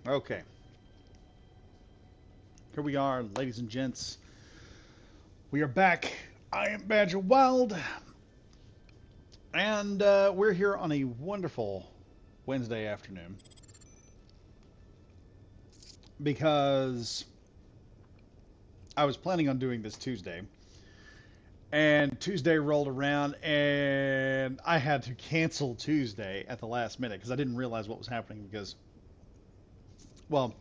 Okay, here we are, ladies and gents. We are back. I am Badger Wild, and we're here on a wonderful Wednesday afternoon because I was planning on doing this Tuesday, and Tuesday rolled around, and I had to cancel Tuesday at the last minute because I didn't realize what was happening because, well,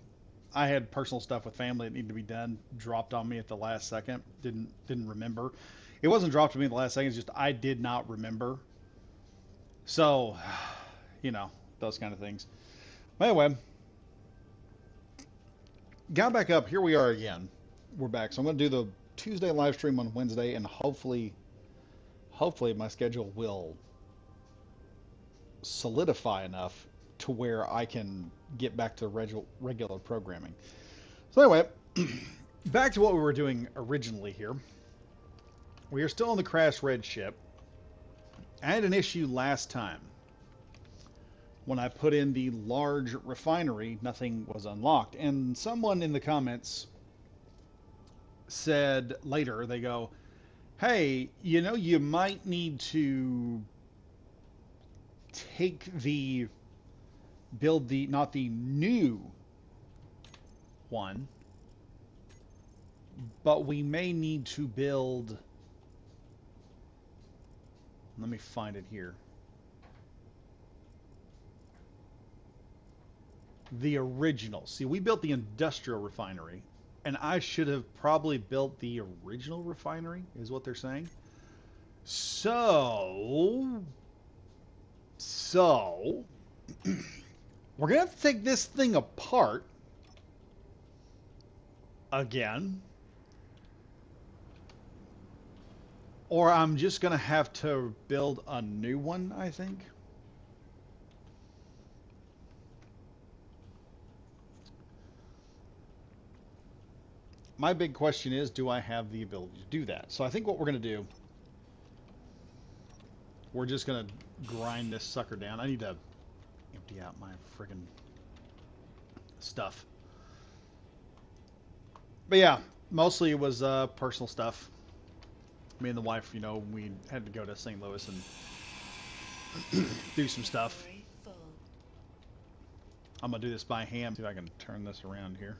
I had personal stuff with family that needed to be done dropped on me at the last second. Didn't remember. It wasn't dropped to me at the last second. It's just I did not remember. So, those kind of things. But anyway, got back up. Here we are again. We're back. So I'm going to do the Tuesday live stream on Wednesday, and hopefully my schedule will solidify enough to where I can get back to regular programming. So anyway, back to what we were doing originally here. We are still on the Crash Red ship. I had an issue last time. When I put in the large refinery, nothing was unlocked. And someone in the comments said later, they go, hey, you might need to build not the new one, but we may need to build, let me find it here. The original. See, we built the industrial refinery, and I should have probably built the original refinery, is what they're saying. So, we're going to have to take this thing apart again, or I'm just going to have to build a new one, I think. My big question is, do I have the ability to do that? So I think what we're going to do, we're just going to grind this sucker down. I need to empty out my friggin' stuff. But yeah, mostly it was personal stuff. Me and the wife, we had to go to St. Louis and do some stuff. I'm going to do this by hand. See if I can turn this around here.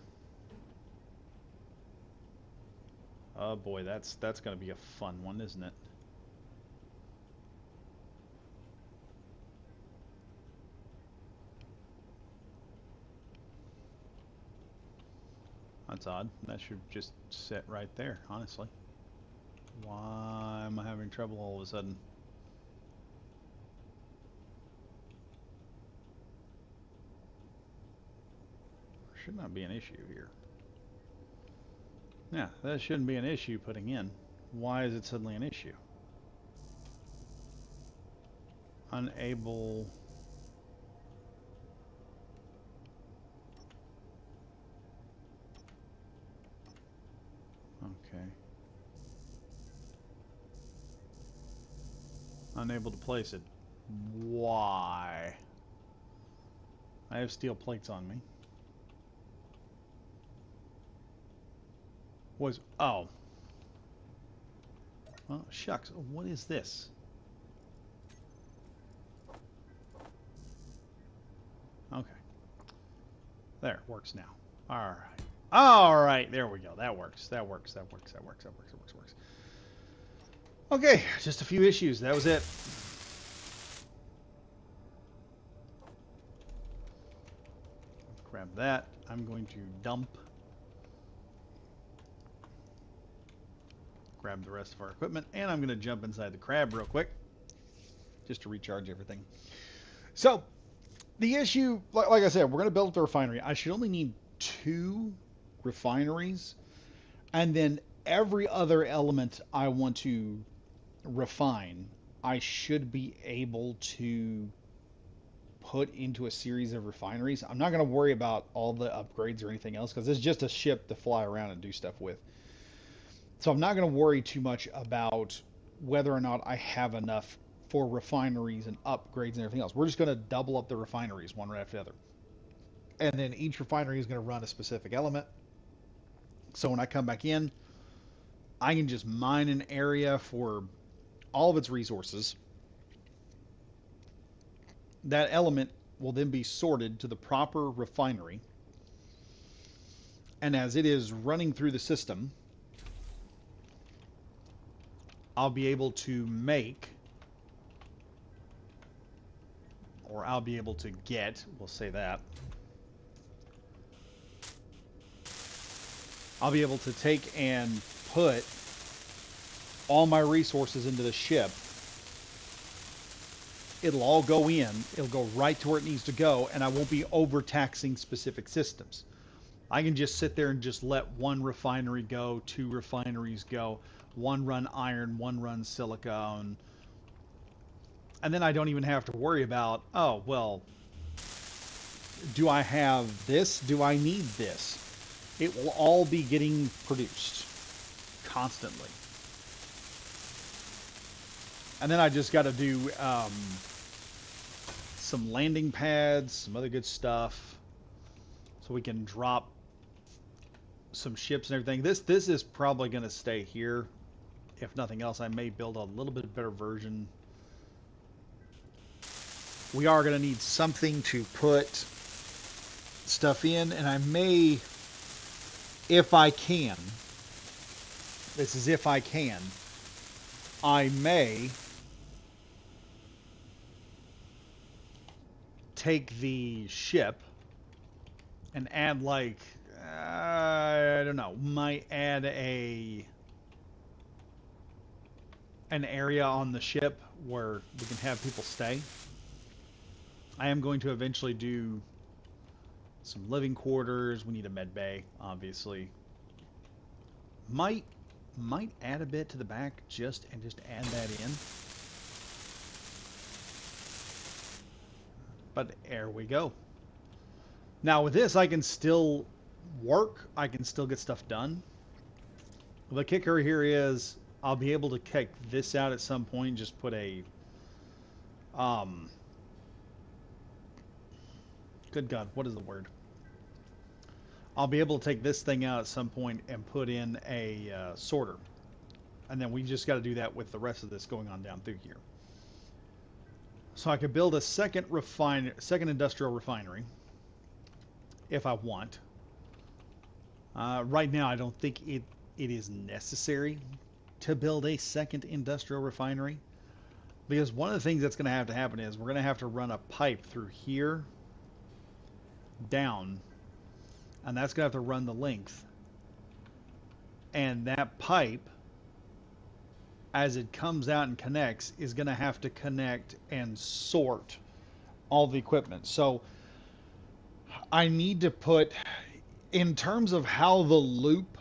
Oh boy, that's going to be a fun one, isn't it? That's odd. That should just sit right there, honestly. Why am I having trouble all of a sudden? There should not be an issue here. Yeah, that shouldn't be an issue putting in. Why is it suddenly an issue? Unable... Okay. Unable to place it. Why? I have steel plates on me. Oh. Well, shucks. What is this? Okay. There, works now. Alright. Alright, there we go. That works. That works. Okay, just a few issues. That was it. Grab that. I'm going to dump. Grab the rest of our equipment, and I'm going to jump inside the crab real quick just to recharge everything. So, the issue, like I said, we're going to build up the refinery. I should only need 2 refineries, and then every other element I want to refine, I should be able to put into a series of refineries. I'm not going to worry about all the upgrades or anything else because it's just a ship to fly around and do stuff with. So I'm not going to worry too much about whether or not I have enough for refineries and upgrades and everything else. We're just going to double up the refineries one right after the other. and then each refinery is going to run a specific element. So when I come back in, I can just mine an area for all of its resources. That element will then be sorted to the proper refinery. And as it is running through the system, I'll be able to make, or I'll be able to get, we'll say that, I'll be able to take and put all my resources into the ship. It'll all go in, it'll go right to where it needs to go, and I won't be overtaxing specific systems. I can just sit there and just let one refinery go, two refineries go, one run iron, one run silicone, and then I don't even have to worry about, oh, well, do I have this? Do I need this? It will all be getting produced constantly. And then I just got to do some landing pads, some other good stuff, so we can drop some ships and everything. This is probably going to stay here. If nothing else, I may build a little bit better version. We are going to need something to put stuff in, and I may, if I can, this is if I can, I may take the ship and add, like, I don't know, might add an area on the ship where we can have people stay. I am going to eventually do some living quarters. We need a med bay, obviously. Might add a bit to the back, just add that in. But there we go. Now with this, I can still work. I can still get stuff done. The kicker here is I'll be able to kick this out at some point. Just put a good God, what is the word? I'll be able to take this thing out at some point and put in a sorter. And then we just got to do that with the rest of this going on down through here. So I could build a second industrial refinery if I want. Right now, I don't think it is necessary to build a second industrial refinery, because one of the things that's going to happen is we're going to have to run a pipe through here down, and that's going to have to run the length. And that pipe, as it comes out and connects, is going to have to connect and sort all the equipment. So I need to put, in terms of how the loop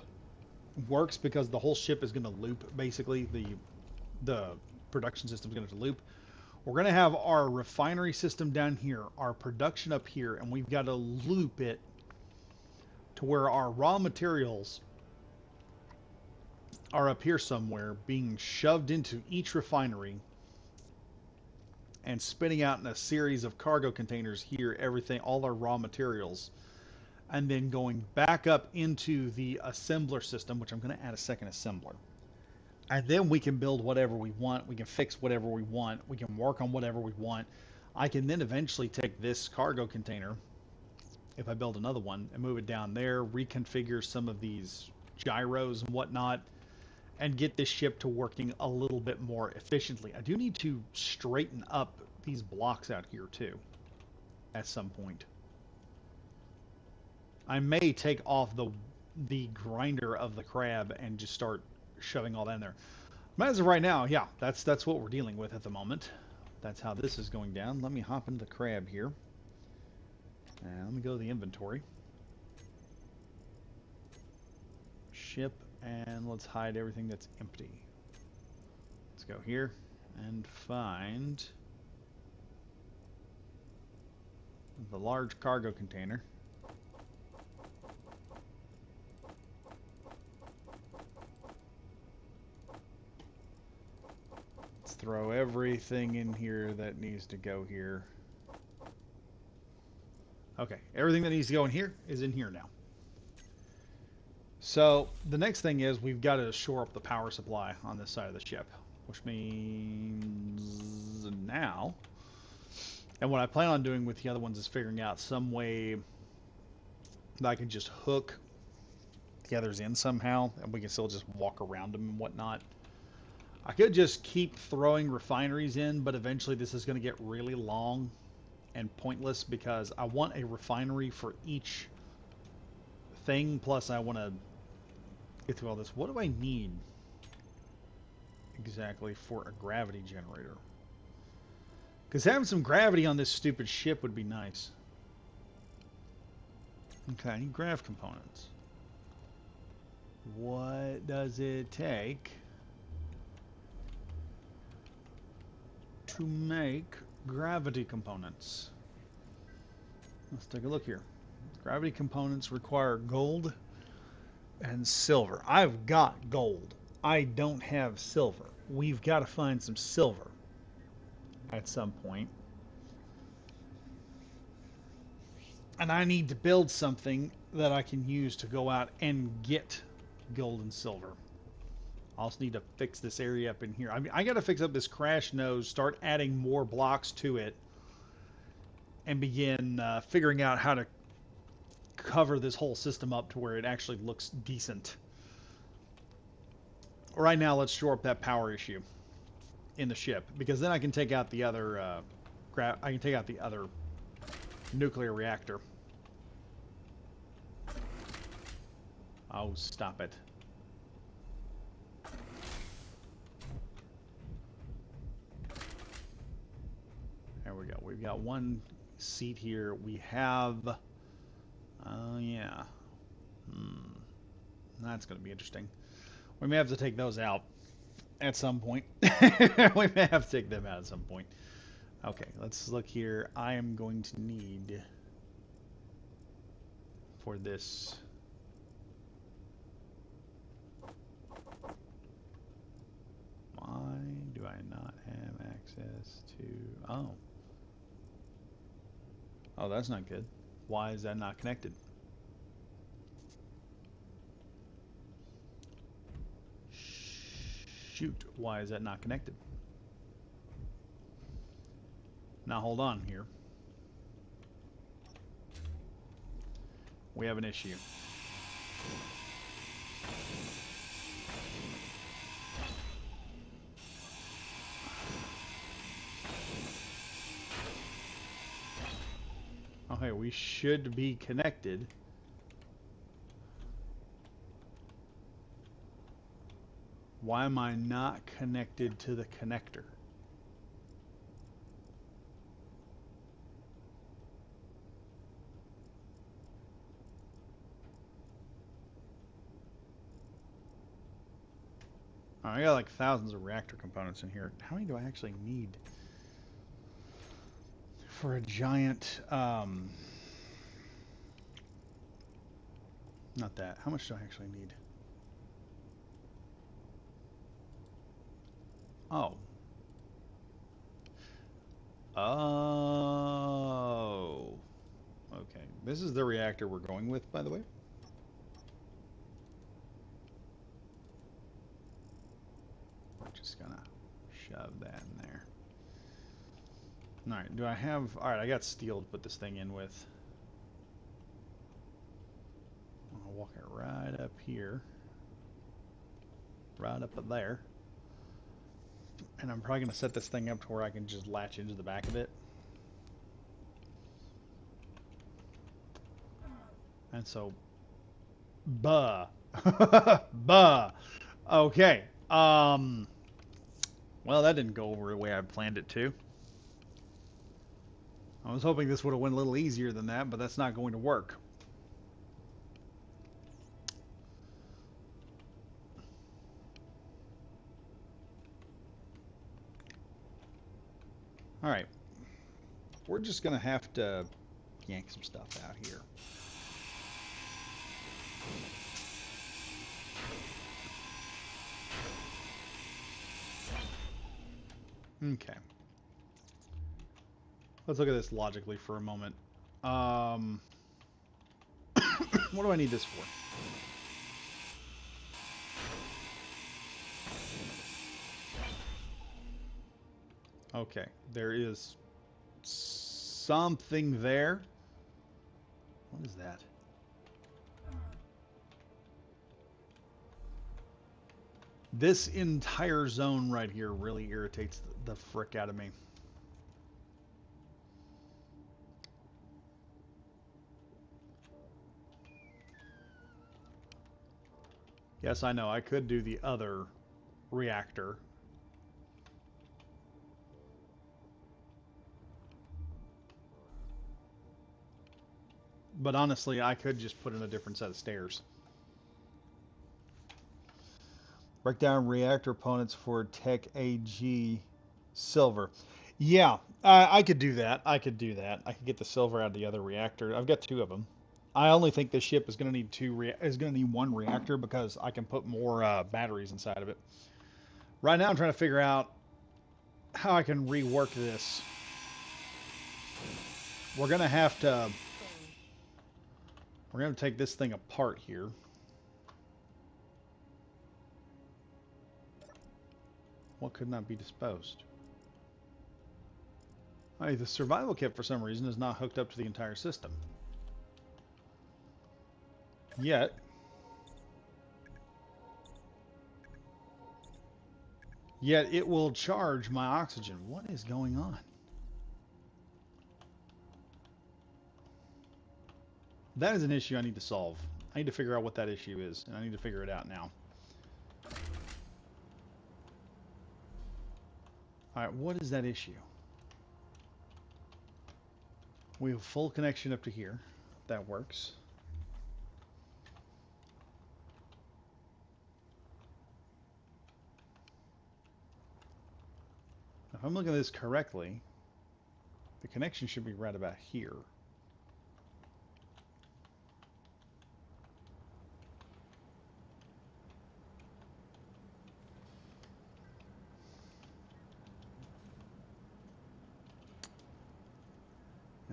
works, because the whole ship is going to loop, basically the production system is going to loop. We're going to have our refinery system down here, our production up here, and we've got to loop it to where our raw materials are up here somewhere, being shoved into each refinery and spinning out in a series of cargo containers here, everything, all our raw materials, and then going back up into the assembler system, which I'm going to add a second assembler. And then we can build whatever we want. We can fix whatever we want. We can work on whatever we want. I can then eventually take this cargo container, if I build another one, and move it down there, reconfigure some of these gyros and whatnot, and get this ship to working a little bit more efficiently. I do need to straighten up these blocks out here too at some point. I may take off the grinder of the crab and just start shoving all that in there. But as of right now, yeah, that's what we're dealing with at the moment. That's how this is going down. Let me hop into the crab here. And let me go to the inventory. Ship, and let's hide everything that's empty. Let's go here and find the large cargo container. Let's throw everything in here that needs to go here. Okay, everything that needs to go in here is in here now. So the next thing is we've got to shore up the power supply on this side of the ship, which means now, and what I plan on doing with the other ones is figuring out some way that I can just hook the others in somehow, and we can still just walk around them and whatnot. I could just keep throwing refineries in, but eventually this is going to get really long and pointless because I want a refinery for each thing, plus I want to get through all this. What do I need exactly for a gravity generator? Because having some gravity on this stupid ship would be nice. Okay, I need grav components. What does it take to make gravity components? Let's take a look here. Gravity components require gold and silver. I've got gold. I don't have silver. We've got to find some silver at some point. And I need to build something that I can use to go out and get gold and silver. I also need to fix this area up in here. I mean, I got to fix up this crash nose, start adding more blocks to it, and begin figuring out how to cover this whole system up to where it actually looks decent. Right now, let's shore up that power issue in the ship, because then I can take out the other I can take out the other nuclear reactor. Oh, stop it. There we go. We've got one seat here. We have... yeah. That's going to be interesting. We may have to take those out at some point. We may have to take them out at some point. Okay, let's look here. I am going to need... for this... Why do I not have access to... Oh. Oh, that's not good. Why is that not connected? Shoot, why is that not connected? Now hold on here. We have an issue. Okay, we should be connected. Why am I not connected to the connector? Oh, I got like thousands of reactor components in here. How many do I actually need for a giant, not that. How much do I actually need? Oh. Oh. Okay. This is the reactor we're going with, by the way. We're just gonna shove that in there. Alright, do I have... Alright, I got steel to put this thing in with. I'll walk it right up here. Right up there. And I'm probably going to set this thing up to where I can just latch into the back of it. And so... Buh. Buh. Okay. Well, that didn't go over the way I planned it to. I was hoping this would have went a little easier than that, but that's not going to work. Alright. We're just going to have to yank some stuff out here. Okay. Let's look at this logically for a moment. Um, what do I need this for? Okay, there is something there. What is that? This entire zone right here really irritates the frick out of me. Yes, I know, I could do the other reactor. But honestly, I could just put in a different set of stairs. Break down reactor opponents for Tech AG silver. Yeah, I could do that. I could do that. I could get the silver out of the other reactor. I've got two of them. I only think this ship is going to need one reactor because I can put more batteries inside of it. Right now, I'm trying to figure out how I can rework this. We're going to have to. We're going to take this thing apart here. What could not be disposed? Hey, the survival kit, for some reason, is not hooked up to the entire system. Yet. Yet it will charge my oxygen. What is going on? That is an issue I need to solve. I need to figure out what that issue is, and I need to figure it out now. Alright, what is that issue? We have full connection up to here. That works. If I'm looking at this correctly, the connection should be right about here.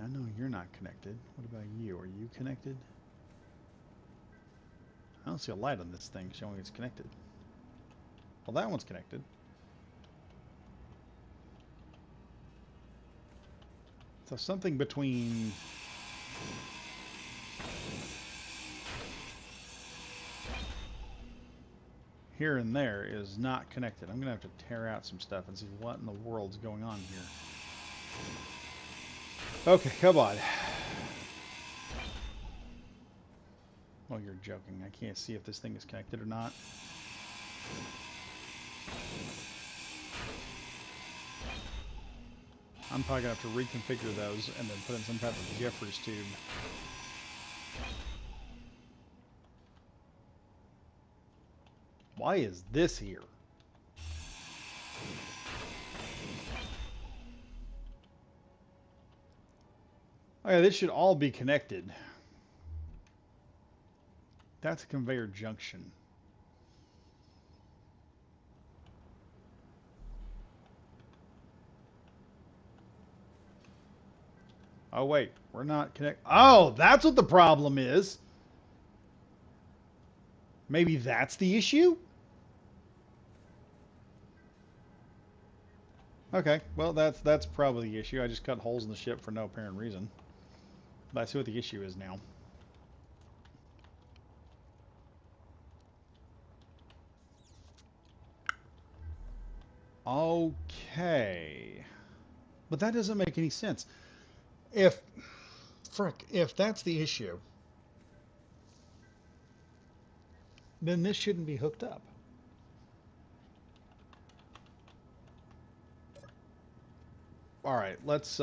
I know you're not connected. What about you? Are you connected? I don't see a light on this thing showing it's connected. Well, that one's connected. So something between here and there is not connected. I'm going to have to tear out some stuff and see what in the world's going on here. Okay, come on. Oh, you're joking. I can't see if this thing is connected or not. I'm probably going to have to reconfigure those and then put in some type of Jeffries tube. Why is this here? Okay, this should all be connected. That's a conveyor junction. Oh, wait. We're not connected. Oh, that's what the problem is. Maybe that's the issue? Okay, well, that's probably the issue. I just cut holes in the ship for no apparent reason. But I see what the issue is now. Okay. But that doesn't make any sense. If that's the issue, then this shouldn't be hooked up. All right, let's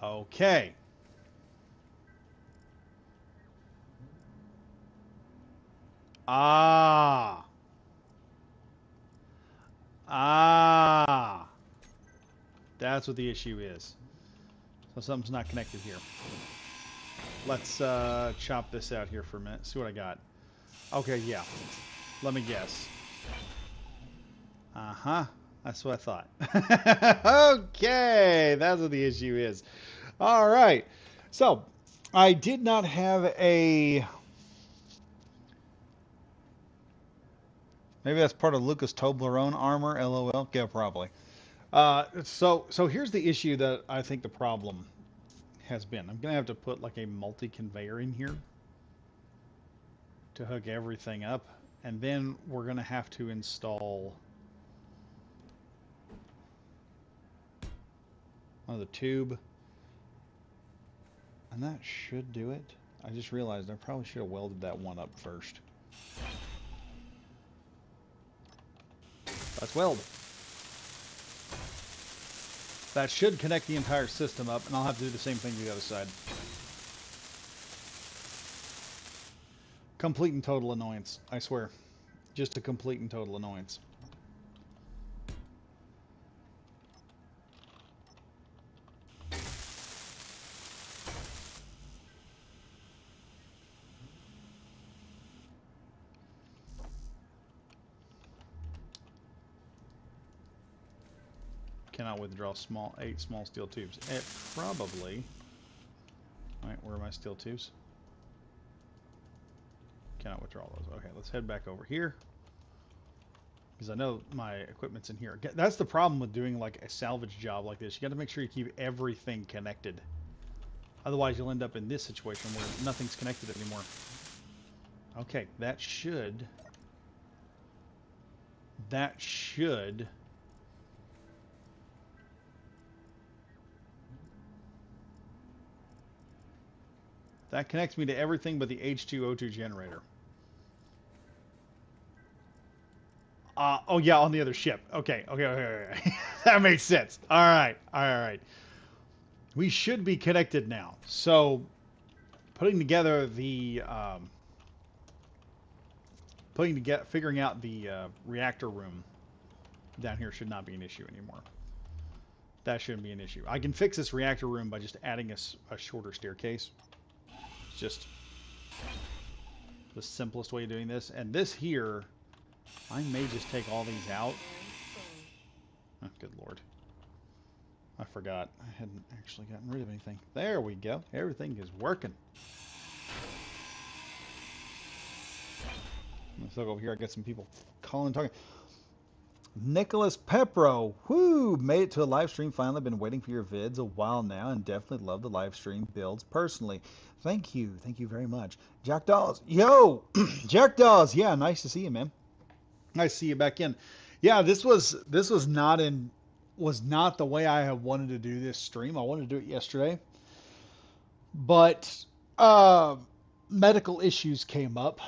okay. Ah. Ah. That's what the issue is. So something's not connected here. Let's chop this out here for a minute. See what I got. Okay, yeah. Let me guess. Uh-huh. That's what I thought. Okay, that's what the issue is. All right. So, I did not have a... Maybe that's part of Lucas Toblerone armor, LOL. Yeah, probably. So here's the issue that I think the problem has been. I'm going to have to put like a multi-conveyor in here to hook everything up. And then we're going to have to install another tube. And that should do it. I just realized I probably should have welded that one up first. Let's weld. That should connect the entire system up, and I'll have to do the same thing to the other side. Complete and total annoyance, I swear. Just a complete and total annoyance. Cannot withdraw 8 small steel tubes. It probably... Alright, where are my steel tubes? Cannot withdraw those. Okay, let's head back over here. Because I know my equipment's in here. That's the problem with doing like a salvage job like this. You got to make sure you keep everything connected. Otherwise you'll end up in this situation where nothing's connected anymore. Okay, that should... That connects me to everything but the H2O2 generator. Oh yeah, on the other ship. Okay. That makes sense. All right. We should be connected now. So, putting together the, figuring out the reactor room down here should not be an issue anymore. That shouldn't be an issue. I can fix this reactor room by just adding a shorter staircase. It's just the simplest way of doing this. And this here, I may just take all these out. Oh, good lord. I forgot. I hadn't actually gotten rid of anything. There we go. Everything is working. Let's look over here. I got some people calling and talking. Nicholas Pepro. Whoo! Made it to a live stream finally. Been waiting for your vids a while now and definitely love the live stream builds personally. Thank you. Thank you very much. Jack Dawes. Yo! Jack Dawes. Yeah, nice to see you, man. Nice to see you back in. Yeah, this was not the way I had wanted to do this stream. I wanted to do it yesterday. But medical issues came up,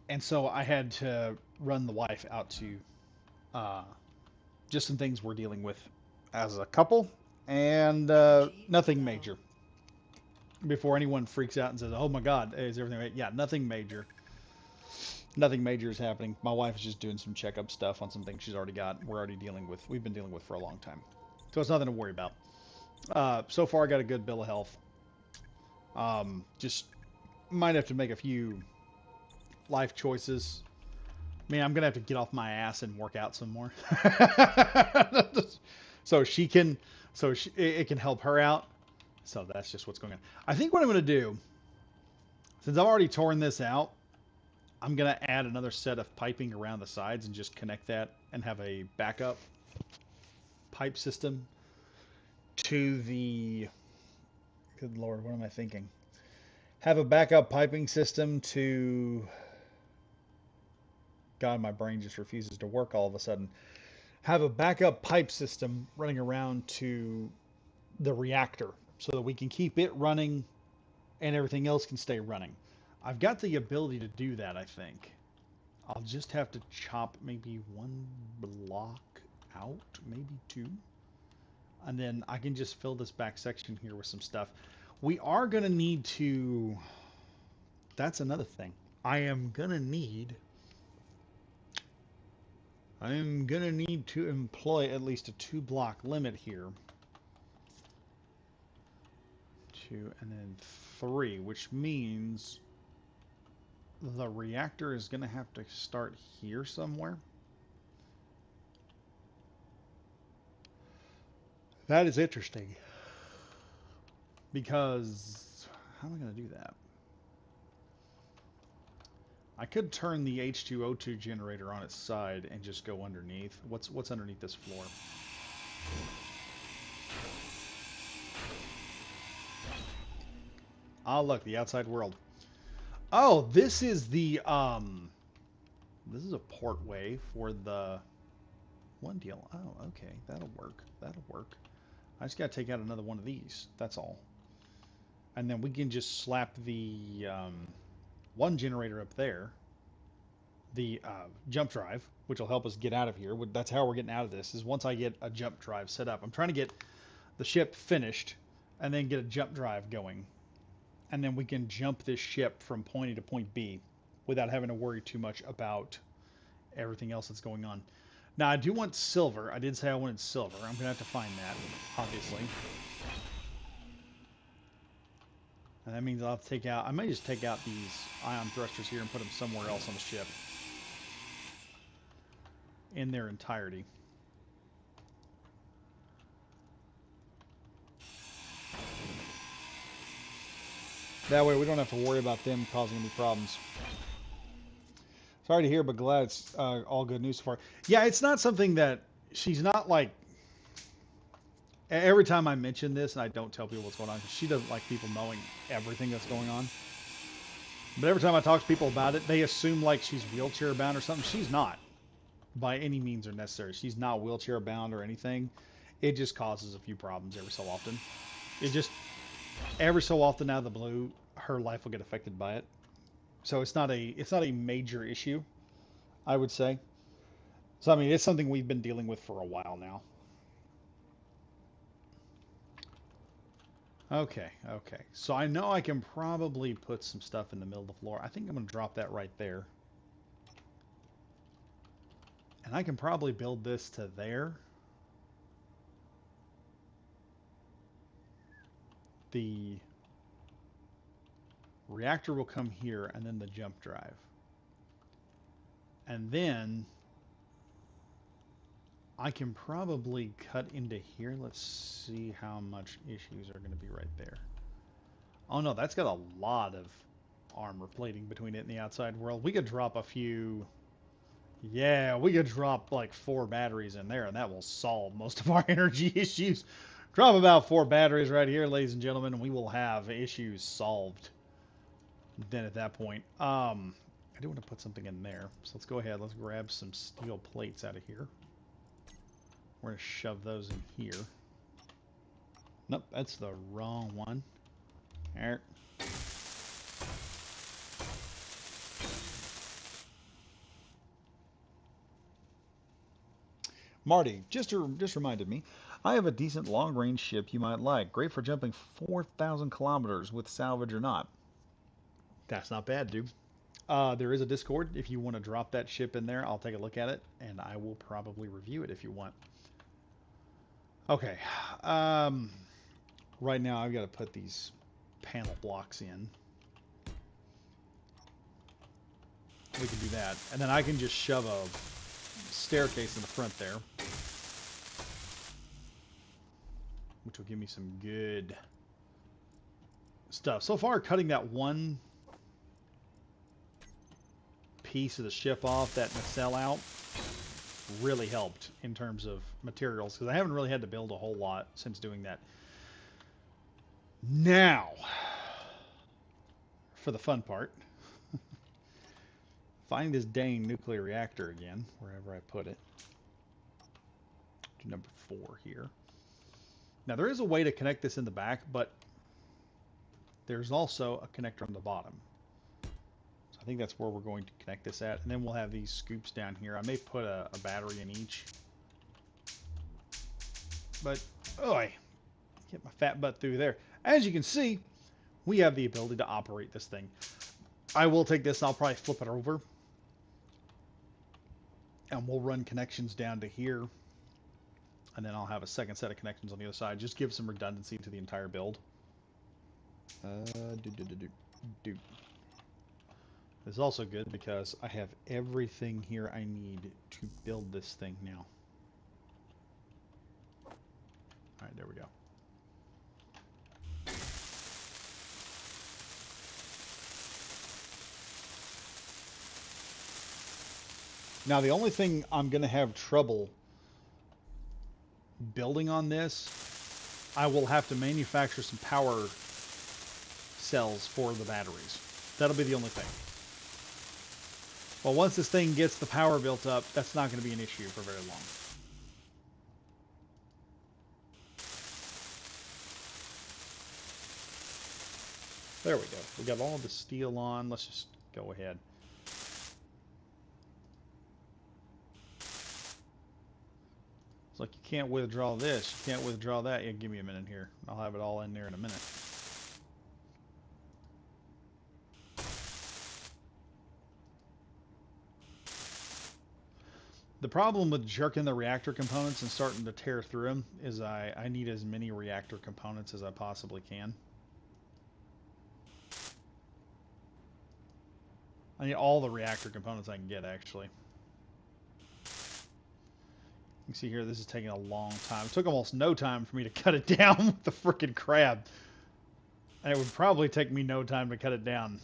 and so I had to run the wife out to just some things we're dealing with as a couple, and nothing major. Before anyone freaks out and says, "Oh my God, is everything right?" Yeah, nothing major. Nothing major is happening. My wife is just doing some checkup stuff on some things she's already got. We've been dealing with for a long time. So it's nothing to worry about. So far, I got a good bill of health. Just might have to make a few life choices. I mean, I'm going to have to get off my ass and work out some more. So it can help her out. So that's just what's going on. I think what I'm going to do, since I've already torn this out, I'm going to add another set of piping around the sides and just connect that and have a backup pipe system to the... Good Lord, what am I thinking? Have a backup piping system to... God, my brain just refuses to work all of a sudden. Have a backup pipe system running around to the reactor so that we can keep it running and everything else can stay running. I've got the ability to do that, I think. I'll just have to chop maybe one block out, maybe two. And then I can just fill this back section here with some stuff. We are going to need to... That's another thing. I am going to need to employ at least a 2-block limit here. 2 and then 3, which means the reactor is going to have to start here somewhere. That is interesting. Because how am I going to do that? I could turn the H2O2 generator on its side and just go underneath. What's underneath this floor? Ah, look, the outside world. Oh, this is a portway for the one deal. Oh, okay, that'll work. That'll work. I just got to take out another one of these. That's all. And then we can just slap the one generator up there, the jump drive, which will help us get out of here. That's how we're getting out of this, is once I get a jump drive set up. I'm trying to get the ship finished and then get a jump drive going. And then we can jump this ship from point A to point B without having to worry too much about everything else that's going on. Now, I do want silver. I did say I wanted silver. I'm going to have to find that, obviously. And that means I'll have to take out... I may just take out these ion thrusters here and put them somewhere else on the ship. In their entirety. That way we don't have to worry about them causing any problems. Sorry to hear, but glad it's all good news so far. Yeah, it's not something that... She's not like... Every time I mention this, and I don't tell people what's going on, because she doesn't like people knowing everything that's going on. But every time I talk to people about it, they assume like she's wheelchair bound or something. She's not. By any means are necessary. She's not wheelchair bound or anything. It just causes a few problems every so often. It just... Every so often out of the blue, her life will get affected by it. So it's not a major issue, I would say. So I mean, it's something we've been dealing with for a while now. Okay, okay. So I know I can probably put some stuff in the middle of the floor. I think I'm going to drop that right there. And I can probably build this to there. The reactor will come here, and then the jump drive. And then I can probably cut into here. Let's see how much issues are going to be right there. Oh no, that's got a lot of armor plating between it and the outside world. We could drop a few... Yeah, we could drop like 4 batteries in there, and that will solve most of our energy issues. Drop about 4 batteries right here, ladies and gentlemen, and we will have issues solved. Then at that point, I do want to put something in there. So let's go ahead. Let's grab some steel plates out of here. We're going to shove those in here. Nope, that's the wrong one. There. Marty, just reminded me, I have a decent long-range ship you might like. Great for jumping 4,000 kilometers with salvage or not. That's not bad, dude. There is a Discord. If you want to drop that ship in there, I'll take a look at it, and I will probably review it if you want. Okay. Right now, I've got to put these panel blocks in. We can do that. And then I can just shove a staircase in the front there, which will give me some good stuff. So far, cutting that one piece of the ship off, that nacelle out, really helped in terms of materials, because I haven't really had to build a whole lot since doing that. Now, for the fun part, find this dang nuclear reactor again, wherever I put it. To number 4 here. Now, there is a way to connect this in the back, but there's also a connector on the bottom. So I think that's where we're going to connect this at. And then we'll have these scoops down here. I may put a battery in each. But, oh, I get my fat butt through there. As you can see, we have the ability to operate this thing. I will take this, I'll probably flip it over. And we'll run connections down to here. And then I'll have a second set of connections on the other side. Just give some redundancy to the entire build. This is also good because I have everything here I need to build this thing now. Alright, There we go. Now, the only thing I'm going to have trouble building on this, I will have to manufacture some power cells for the batteries. That'll be the only thing. Well, once this thing gets the power built up, that's not going to be an issue for very long. There we go. We got all the steel on. Let's just go ahead. It's like you can't withdraw this, you can't withdraw that. Yeah, give me a minute here. I'll have it all in there in a minute. The problem with jerking the reactor components and starting to tear through them is I need as many reactor components as I possibly can. I need all the reactor components I can get, actually. You can see here, this is taking a long time. It took almost no time for me to cut it down with the frickin' crab. And it would probably take me no time to cut it down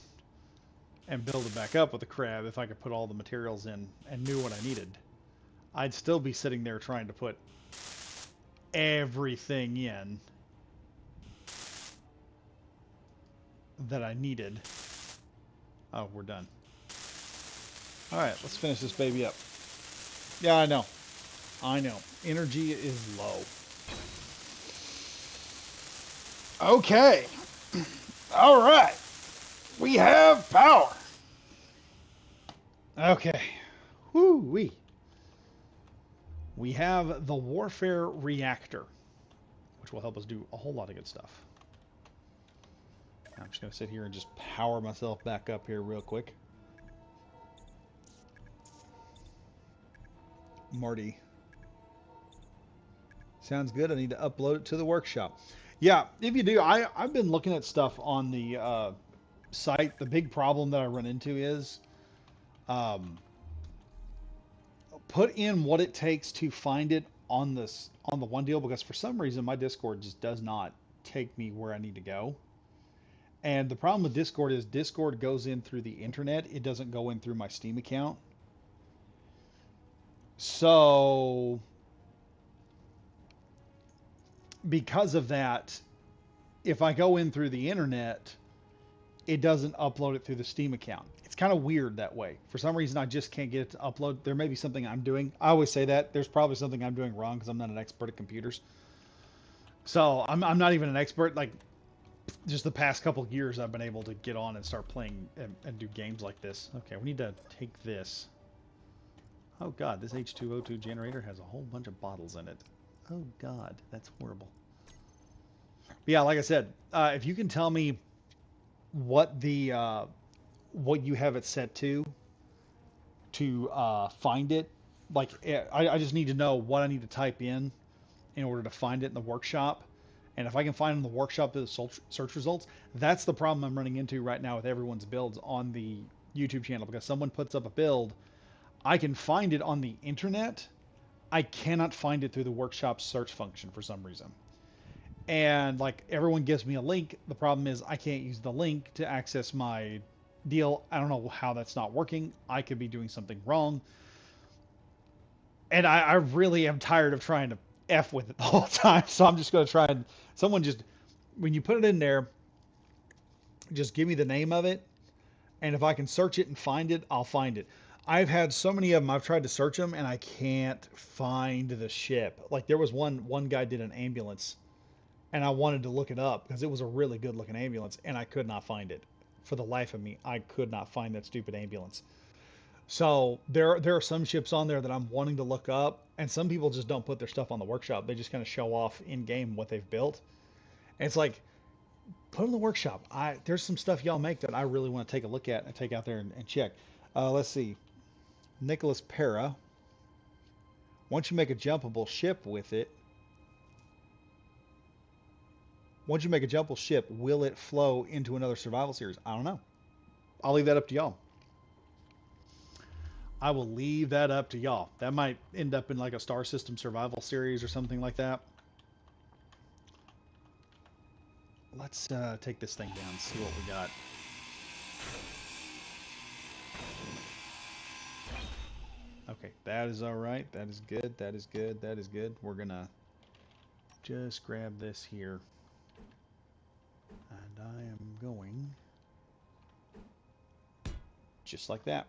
and build it back up with the crab if I could put all the materials in and knew what I needed. I'd still be sitting there trying to put everything in that I needed. Oh, we're done. Alright, let's finish this baby up. Yeah, I know. I know. Energy is low. Okay. Alright. We have power. Okay. Whoo-wee. We have the Warfare Reactor, which will help us do a whole lot of good stuff. I'm just going to sit here and just power myself back up here real quick. Marty. Sounds good. I need to upload it to the workshop. Yeah, if you do, I've been looking at stuff on the site. The big problem that I run into is put in what it takes to find it on the one deal, because for some reason my Discord just does not take me where I need to go. And the problem with Discord is Discord goes in through the internet. It doesn't go in through my Steam account. So because of that, if I go in through the internet, it doesn't upload it through the Steam account. It's kind of weird that way. For some reason, I just can't get it to upload. There may be something I'm doing. I always say that. There's probably something I'm doing wrong because I'm not an expert at computers. So I'm not even an expert. Like, just the past couple of years, I've been able to get on and start playing and do games like this. Okay, we need to take this. Oh God, this H2O2 generator has a whole bunch of bottles in it. Oh God, that's horrible. But yeah, like I said, if you can tell me what the what you have it set to find it, like I just need to know what I need to type in order to find it in the workshop. And if I can find in the workshop the search results, that's the problem I'm running into right now with everyone's builds on the YouTube channel, because someone puts up a build, I can find it on the internet, I cannot find it through the workshop search function for some reason. And like everyone gives me a link, the problem is I can't use the link to access my deal. I don't know how that's not working. I could be doing something wrong. And I really am tired of trying to F with it the whole time. So I'm just going to try and someone just, when you put it in there, just give me the name of it. And if I can search it and find it, I'll find it. I've had so many of them, I've tried to search them and I can't find the ship. Like there was one guy did an ambulance and I wanted to look it up because it was a really good looking ambulance and I could not find it. For the life of me, I could not find that stupid ambulance. So there are some ships on there that I'm wanting to look up, and some people just don't put their stuff on the workshop. They just kind of show off in game what they've built. And it's like, put in the workshop. There's some stuff y'all make that I really want to take a look at and take out there and check. Let's see. Nicholas Para. Once you make a jumpable ship with it, once you make a jumpable ship, will it flow into another survival series? I don't know. I'll leave that up to y'all. I will leave that up to y'all. That might end up in like a Star System survival series or something like that. let's take this thing down and see what we got. Okay, that is all right. That is good. That is good. That is good. We're gonna just grab this here. And I am going just like that.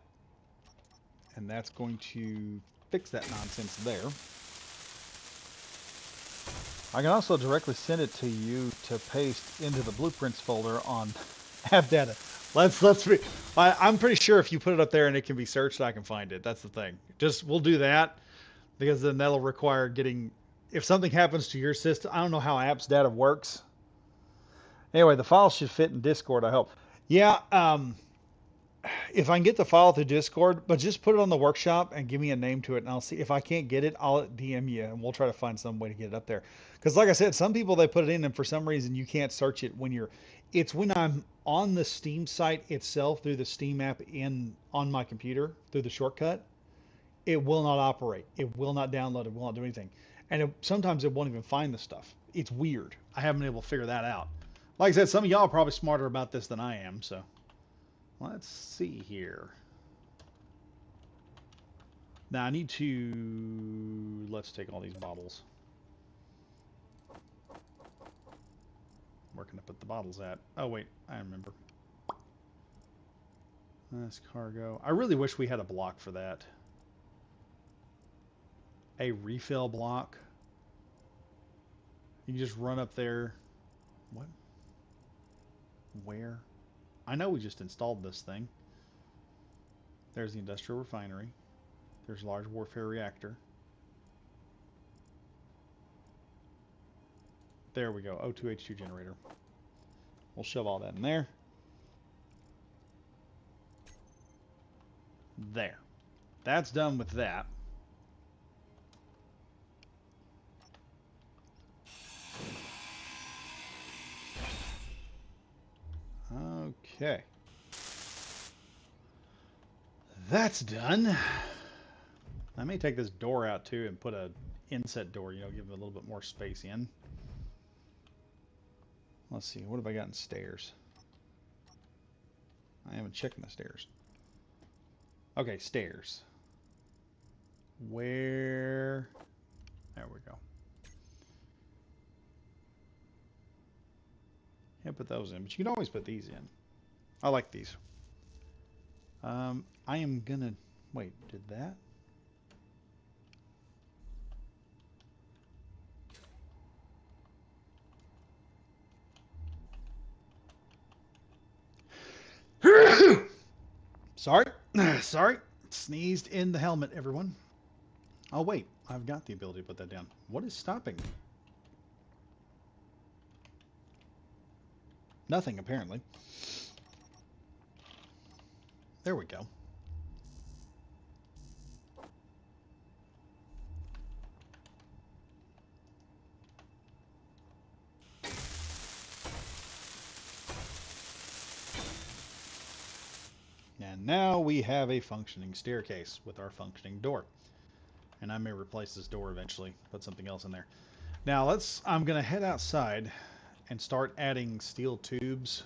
And that's going to fix that nonsense there. I can also directly send it to you to paste into the blueprints folder on app data. Let's be. I'm pretty sure if you put it up there and it can be searched, I can find it. That's the thing. Just we'll do that because then that'll require getting. If something happens to your system, I don't know how apps data works. Anyway, the file should fit in Discord. I hope. Yeah. If I can get the file through Discord, but just put it on the workshop and give me a name to it, and I'll see if I can't get it. I'll DM you, and we'll try to find some way to get it up there. Because, like I said, some people they put it in, and for some reason you can't search it when you're. It's when I'm on the Steam site itself through the Steam app on my computer through the shortcut. It will not operate. It will not download. It will not do anything, and sometimes it won't even find the stuff. It's weird. I haven't been able to figure that out. Like I said, some of y'all are probably smarter about this than I am, so. Let's see here. Now I need to, let's take all these bottles. Where can I put the bottles at? Oh wait, I remember. That's cargo. I really wish we had a block for that. A refill block. You just run up there. What? Where? I know we just installed this thing. There's the industrial refinery. There's large warfare reactor. There we go. O2H2 generator. We'll shove all that in there. There. That's done with that. Okay. That's done. I may take this door out too and put a inset door, you know, give it a little bit more space in. Let's see, what have I got in stairs? I haven't checked my stairs. Okay, stairs. Where? There we go. Can't put those in, but you can always put these in. I like these. I am gonna, wait, did that? Sorry. Sorry. Sneezed in the helmet, everyone. Oh, wait. I've got the ability to put that down. What is stopping me? Nothing, apparently. There we go. And now we have a functioning staircase with our functioning door. And I may replace this door eventually, put something else in there. Now I'm going to head outside and start adding steel tubes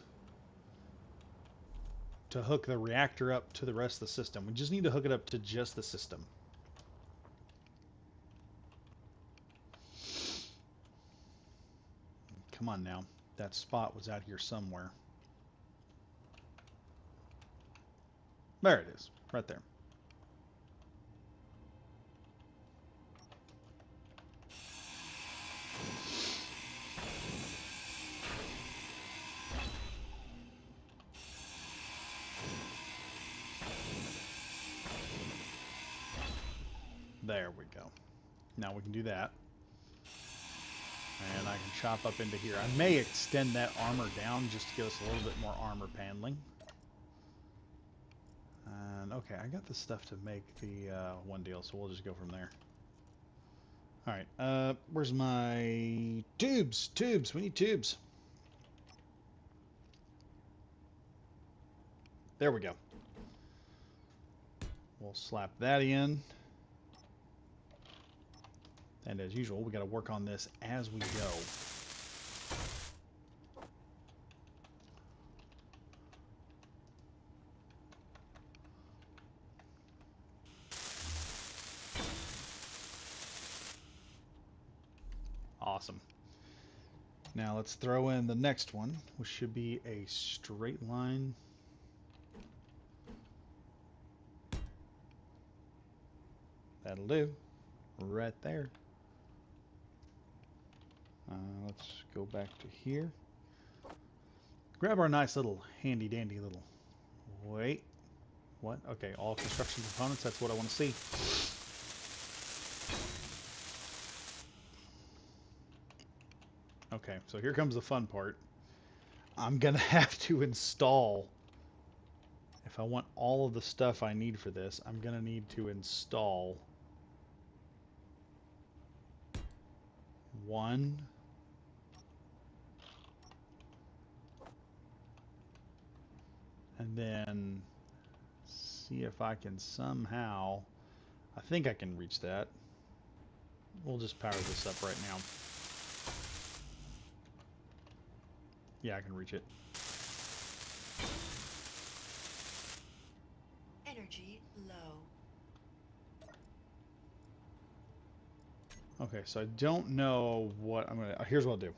to hook the reactor up to the rest of the system. We just need to hook it up to just the system. Come on now. That spot was out here somewhere. There it is, right there. There we go. Now we can do that. And I can chop up into here. I may extend that armor down just to give us a little bit more armor paneling. And okay, I got the stuff to make the one deal, so we'll just go from there. Alright, where's my tubes? Tubes, we need tubes. There we go. We'll slap that in. And as usual, we got to work on this as we go. Awesome. Now let's throw in the next one, which should be a straight line. That'll do. Right there. Let's go back to here. Grab our nice little handy dandy little... Wait. What? Okay, all construction components. That's what I want to see. Okay, so here comes the fun part. I'm going to have to install... If I want all of the stuff I need for this, I'm going to need to install... one... and then see if I can somehow... I think I can reach that. We'll just power this up right now. Yeah, I can reach it. Energy low. Okay, so I don't know what I'm gonna... Here's what I'll do.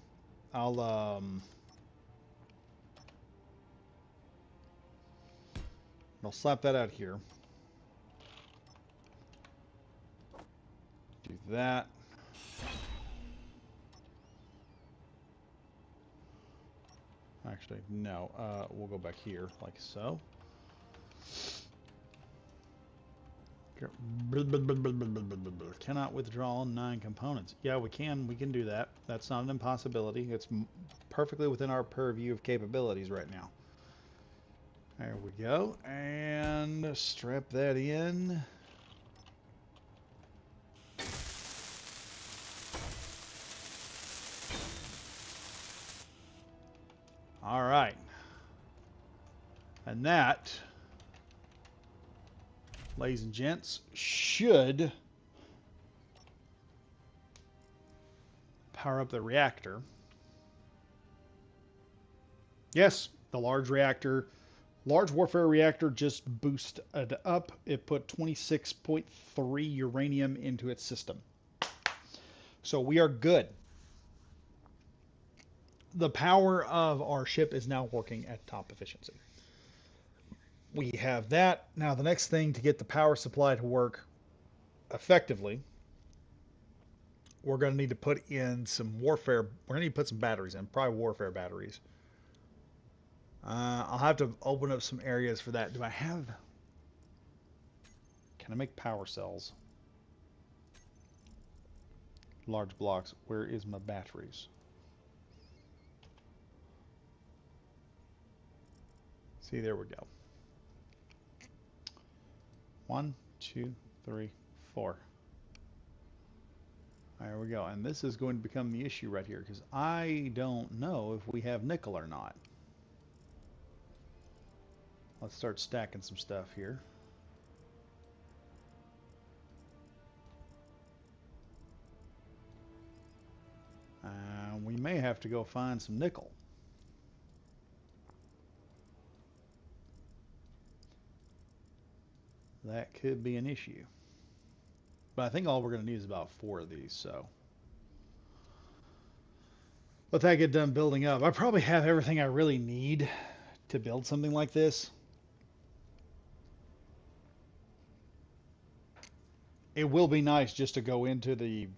I'll slap that out here. Do that. Actually, no. We'll go back here, like so. Cannot withdraw 9 components. Yeah, we can. We can do that. That's not an impossibility. It's perfectly within our purview of capabilities right now. There we go. And strap that in. All right. And that, ladies and gents, should power up the reactor. Yes, the large reactor, large warfare reactor just boosted up. It put 26.3 uranium into its system. So we are good. The power of our ship is now working at top efficiency. We have that. Now the next thing to get the power supply to work effectively, we're going to need to put in some warfare. We're going to need to put some batteries in, probably warfare batteries. I'll have to open up some areas for that. Do I have... Can I make power cells? Large blocks. Where is my batteries? See, there we go. 1, 2, 3, 4. There we go. And this is going to become the issue right here, because I don't know if we have nickel or not. Let's start stacking some stuff here. We may have to go find some nickel. That could be an issue. But I think all we're going to need is about 4 of these, so... Let that get done building up. I probably have everything I really need to build something like this. It will be nice just to go into the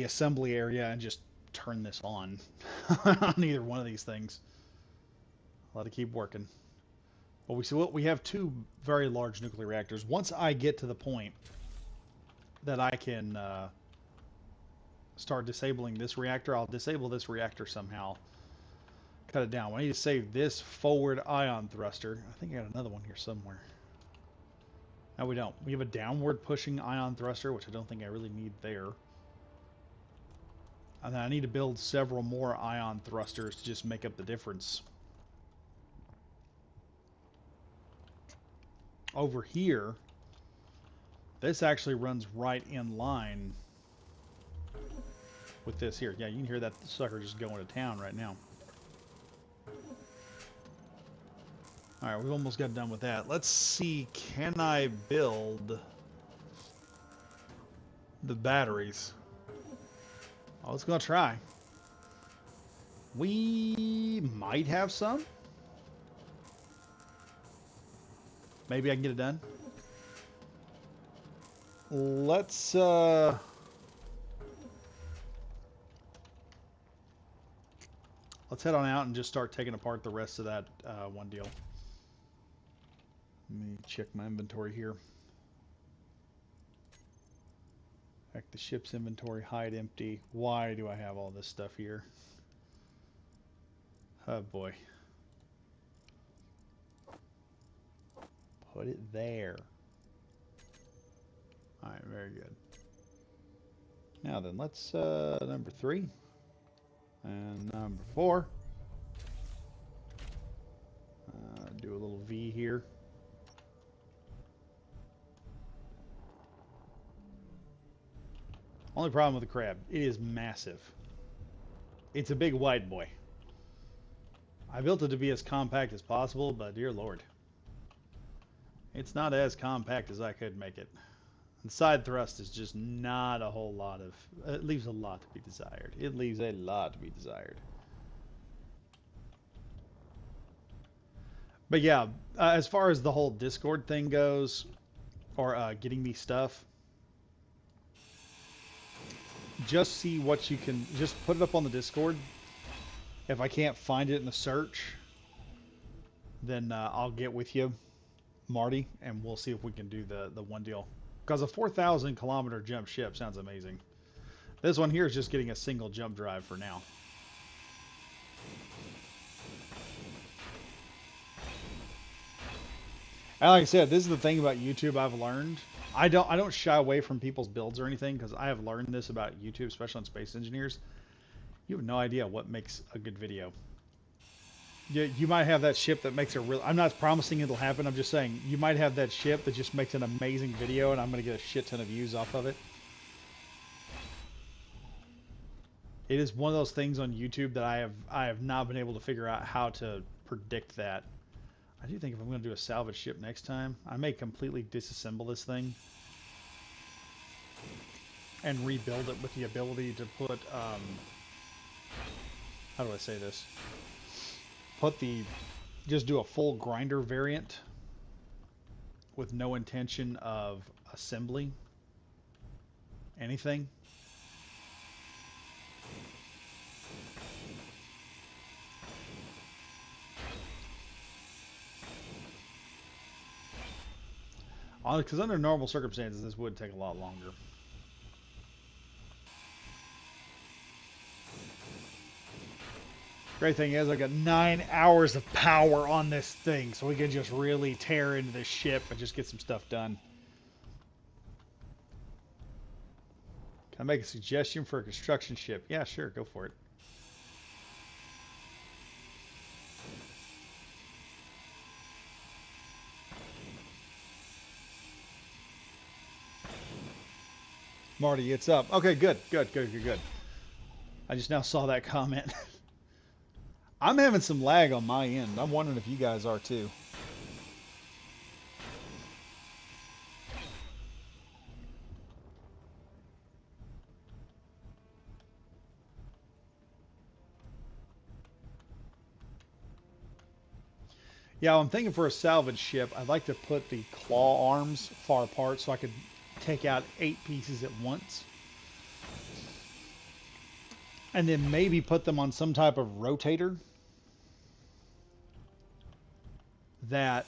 assembly area and just turn this on on either one of these things. Let it keep working. But we have 2 very large nuclear reactors. Once I get to the point that I can start disabling this reactor, I'll disable this reactor somehow. Cut it down. I need to save this forward ion thruster. I think I got another one here somewhere. No, we don't. We have a downward pushing ion thruster, which I don't think I really need there. And then I need to build several more ion thrusters to just make up the difference. Over here, this actually runs right in line with this here. Yeah, you can hear that sucker just going to town right now. Alright, we've almost got done with that. Let's see, can I build the batteries? Oh, let's go try. We might have some. Maybe I can get it done. Let's head on out and just start taking apart the rest of that one deal. Let me check my inventory here. Back the ship's inventory, hide empty. Why do I have all this stuff here? Oh boy. Put it there. Alright, very good. Now then, let's number 3 and number 4. Do a little V here. Only problem with the crab, it is massive. It's a big wide boy. I built it to be as compact as possible, but dear lord. It's not as compact as I could make it. And side thrust is just not a whole lot of... It leaves a lot to be desired. It leaves a lot to be desired. But yeah, as far as the whole Discord thing goes, or getting me stuff, just see what you can... Just put it up on the Discord. If I can't find it in the search, then I'll get with you, Marty, and we'll see if we can do the one deal. Because a 4,000 kilometer jump ship sounds amazing. This one here is just getting a single jump drive for now. And like I said, this is the thing about YouTube I've learned. I don't shy away from people's builds or anything, because I have learned this about YouTube, especially on Space Engineers. You have no idea what makes a good video. You might have that ship that makes a real... I'm not promising it'll happen. I'm just saying you might have that ship that just makes an amazing video, and I'm going to get a shit ton of views off of it. It is one of those things on YouTube that I have not been able to figure out how to predict that. I do think if I'm going to do a salvage ship next time, I may completely disassemble this thing and rebuild it with the ability to put... how do I say this? Just do a full grinder variant with no intention of assembly anything. Because under normal circumstances, this would take a lot longer. Great thing is I got 9 hours of power on this thing, so we can just really tear into this ship and just get some stuff done. Can I make a suggestion for a construction ship? Yeah, sure, go for it. Marty, it's up. Okay, good. I just now saw that comment. I'm having some lag on my end. I'm wondering if you guys are too. Yeah, I'm thinking for a salvage ship, I'd like to put the claw arms far apart so I could take out 8 pieces at once. And then maybe put them on some type of rotator that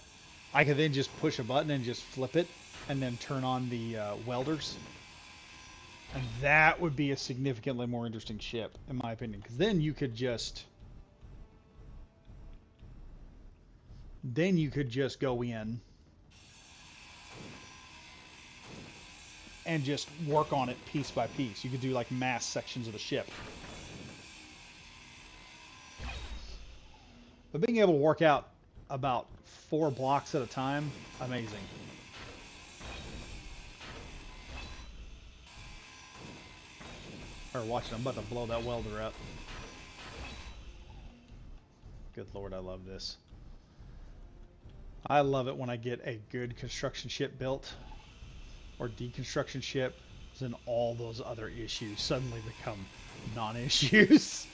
I could then just push a button and just flip it and then turn on the welders. And that would be a significantly more interesting ship, in my opinion. Because then you could just... go in and just work on it piece by piece. You could do like mass sections of the ship. But being able to work out about 4 blocks at a time, amazing. Or watch it, I'm about to blow that welder up. Good lord, I love this. I love it when I get a good construction ship built or deconstruction ship, then all those other issues suddenly become non-issues.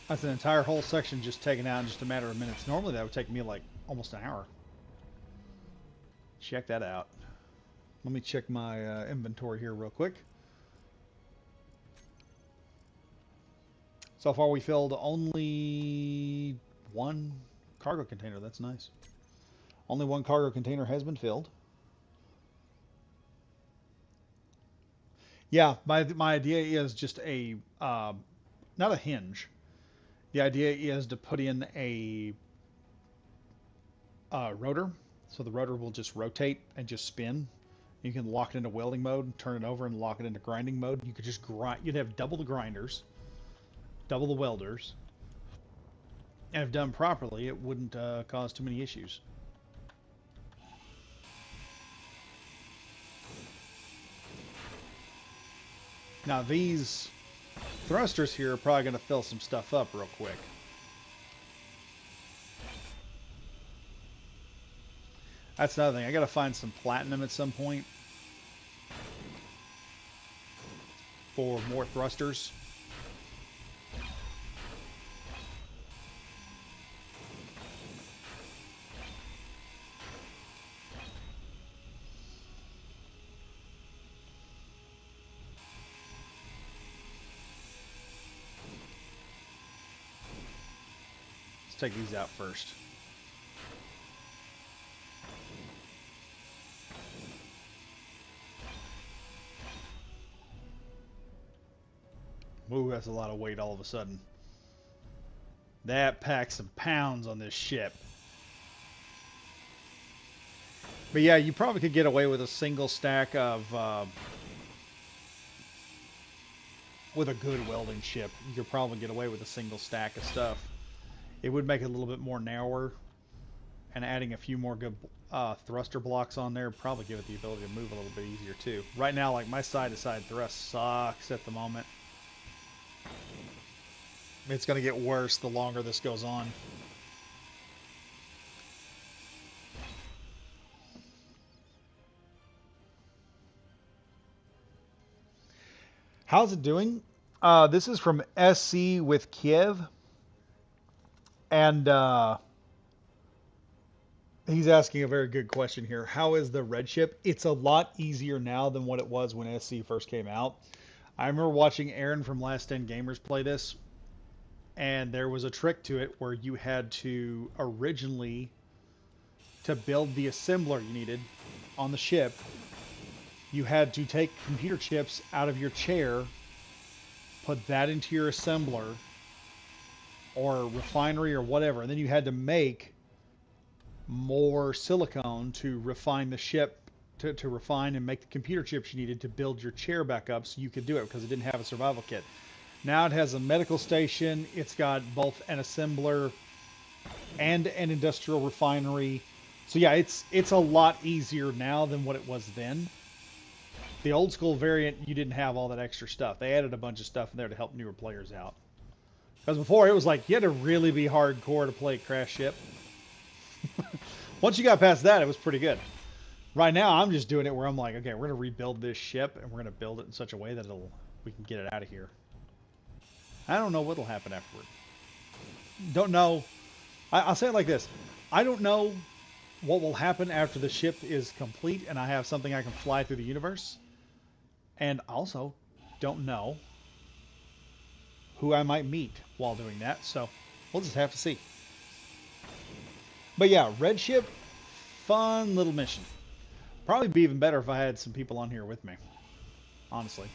That's an entire whole section just taken out in just a matter of minutes. Normally that would take me like almost an hour. Check that out. Let me check my inventory here real quick. So far we filled only one cargo container. That's nice. Only one cargo container has been filled. Yeah, my idea is just a, not a hinge. The idea is to put in a rotor. So the rotor will just rotate and just spin. You can lock it into welding mode, turn it over and lock it into grinding mode. You could just grind. You'd have double the grinders, double the welders. And if done properly, it wouldn't cause too many issues. Now these thrusters here are probably going to fill some stuff up real quick. That's another thing. I got to find some platinum at some point for more thrusters. Let's take these out first. Ooh, that's a lot of weight all of a sudden. That packs some pounds on this ship. But yeah, you probably could get away with a single stack of, with a good welding ship. You could probably get away with a single stack of stuff. It would make it a little bit more narrower, and adding a few more good thruster blocks on there probably give it the ability to move a little bit easier too. Right now, like my side-to-side thrust sucks at the moment. It's going to get worse the longer this goes on. How's it doing? This is from SC with Kiev. And he's asking a very good question here. How is the red ship? It's a lot easier now than what it was when SC first came out. I remember watching Aaron from Last 10 Gamers play this, and there was a trick to it where you had to originally, to build the assembler you needed on the ship, you had to take computer chips out of your chair, put that into your assembler or refinery or whatever, and then you had to make more silicone to refine the ship, to refine and make the computer chips you needed to build your chair back up so you could do it, because it didn't have a survival kit. Now it has a medical station, it's got both an assembler and an industrial refinery. So yeah, it's a lot easier now than what it was then. The old school variant, you didn't have all that extra stuff. They added a bunch of stuff in there to help newer players out. Because before it was like you had to really be hardcore to play Crash Ship. Once you got past that, it was pretty good. Right now, I'm just doing it where I'm like, okay, we're going to rebuild this ship, and we're going to build it in such a way that we can get it out of here. I don't know what'll happen afterward. Don't know. I'll say it like this. I don't know what will happen after the ship is complete and I have something I can fly through the universe. And also, don't know who I might meet while doing that. So, we'll just have to see. But yeah, red ship, fun little mission. Probably be even better if I had some people on here with me, honestly.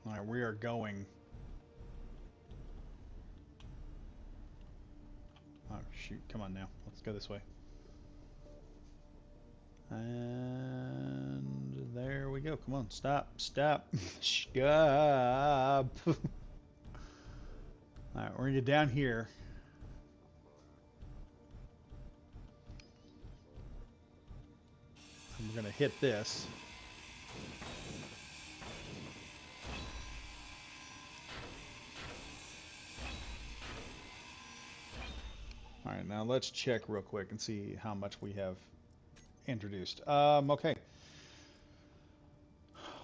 All right, we are going. Oh, shoot. Come on now. Let's go this way. And there we go. Come on. Stop. Stop. Stop. All right, we're going to get down here. And we're going to hit this. All right, now let's check real quick and see how much we have introduced. Okay.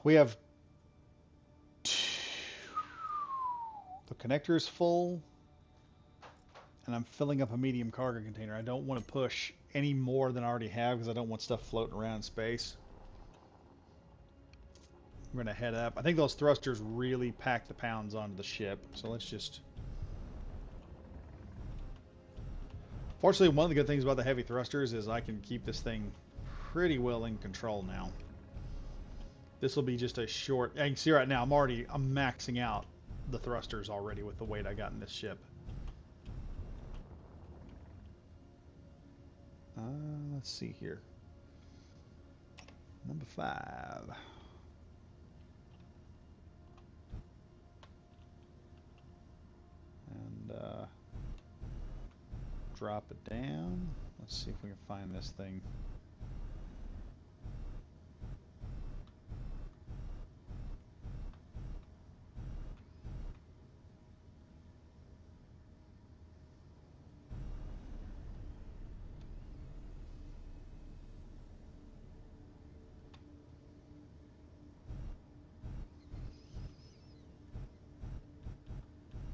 We have the connector is full, and I'm filling up a medium cargo container. I don't want to push any more than I already have because I don't want stuff floating around in space. We're going to head up. I think those thrusters really pack the pounds onto the ship, so let's just... Fortunately, one of the good things about the heavy thrusters is I can keep this thing pretty well in control now. This will be just a short... You can see right now, I'm maxing out the thrusters already with the weight I got in this ship. Let's see here. Number 5. And drop it down. Let's see if we can find this thing.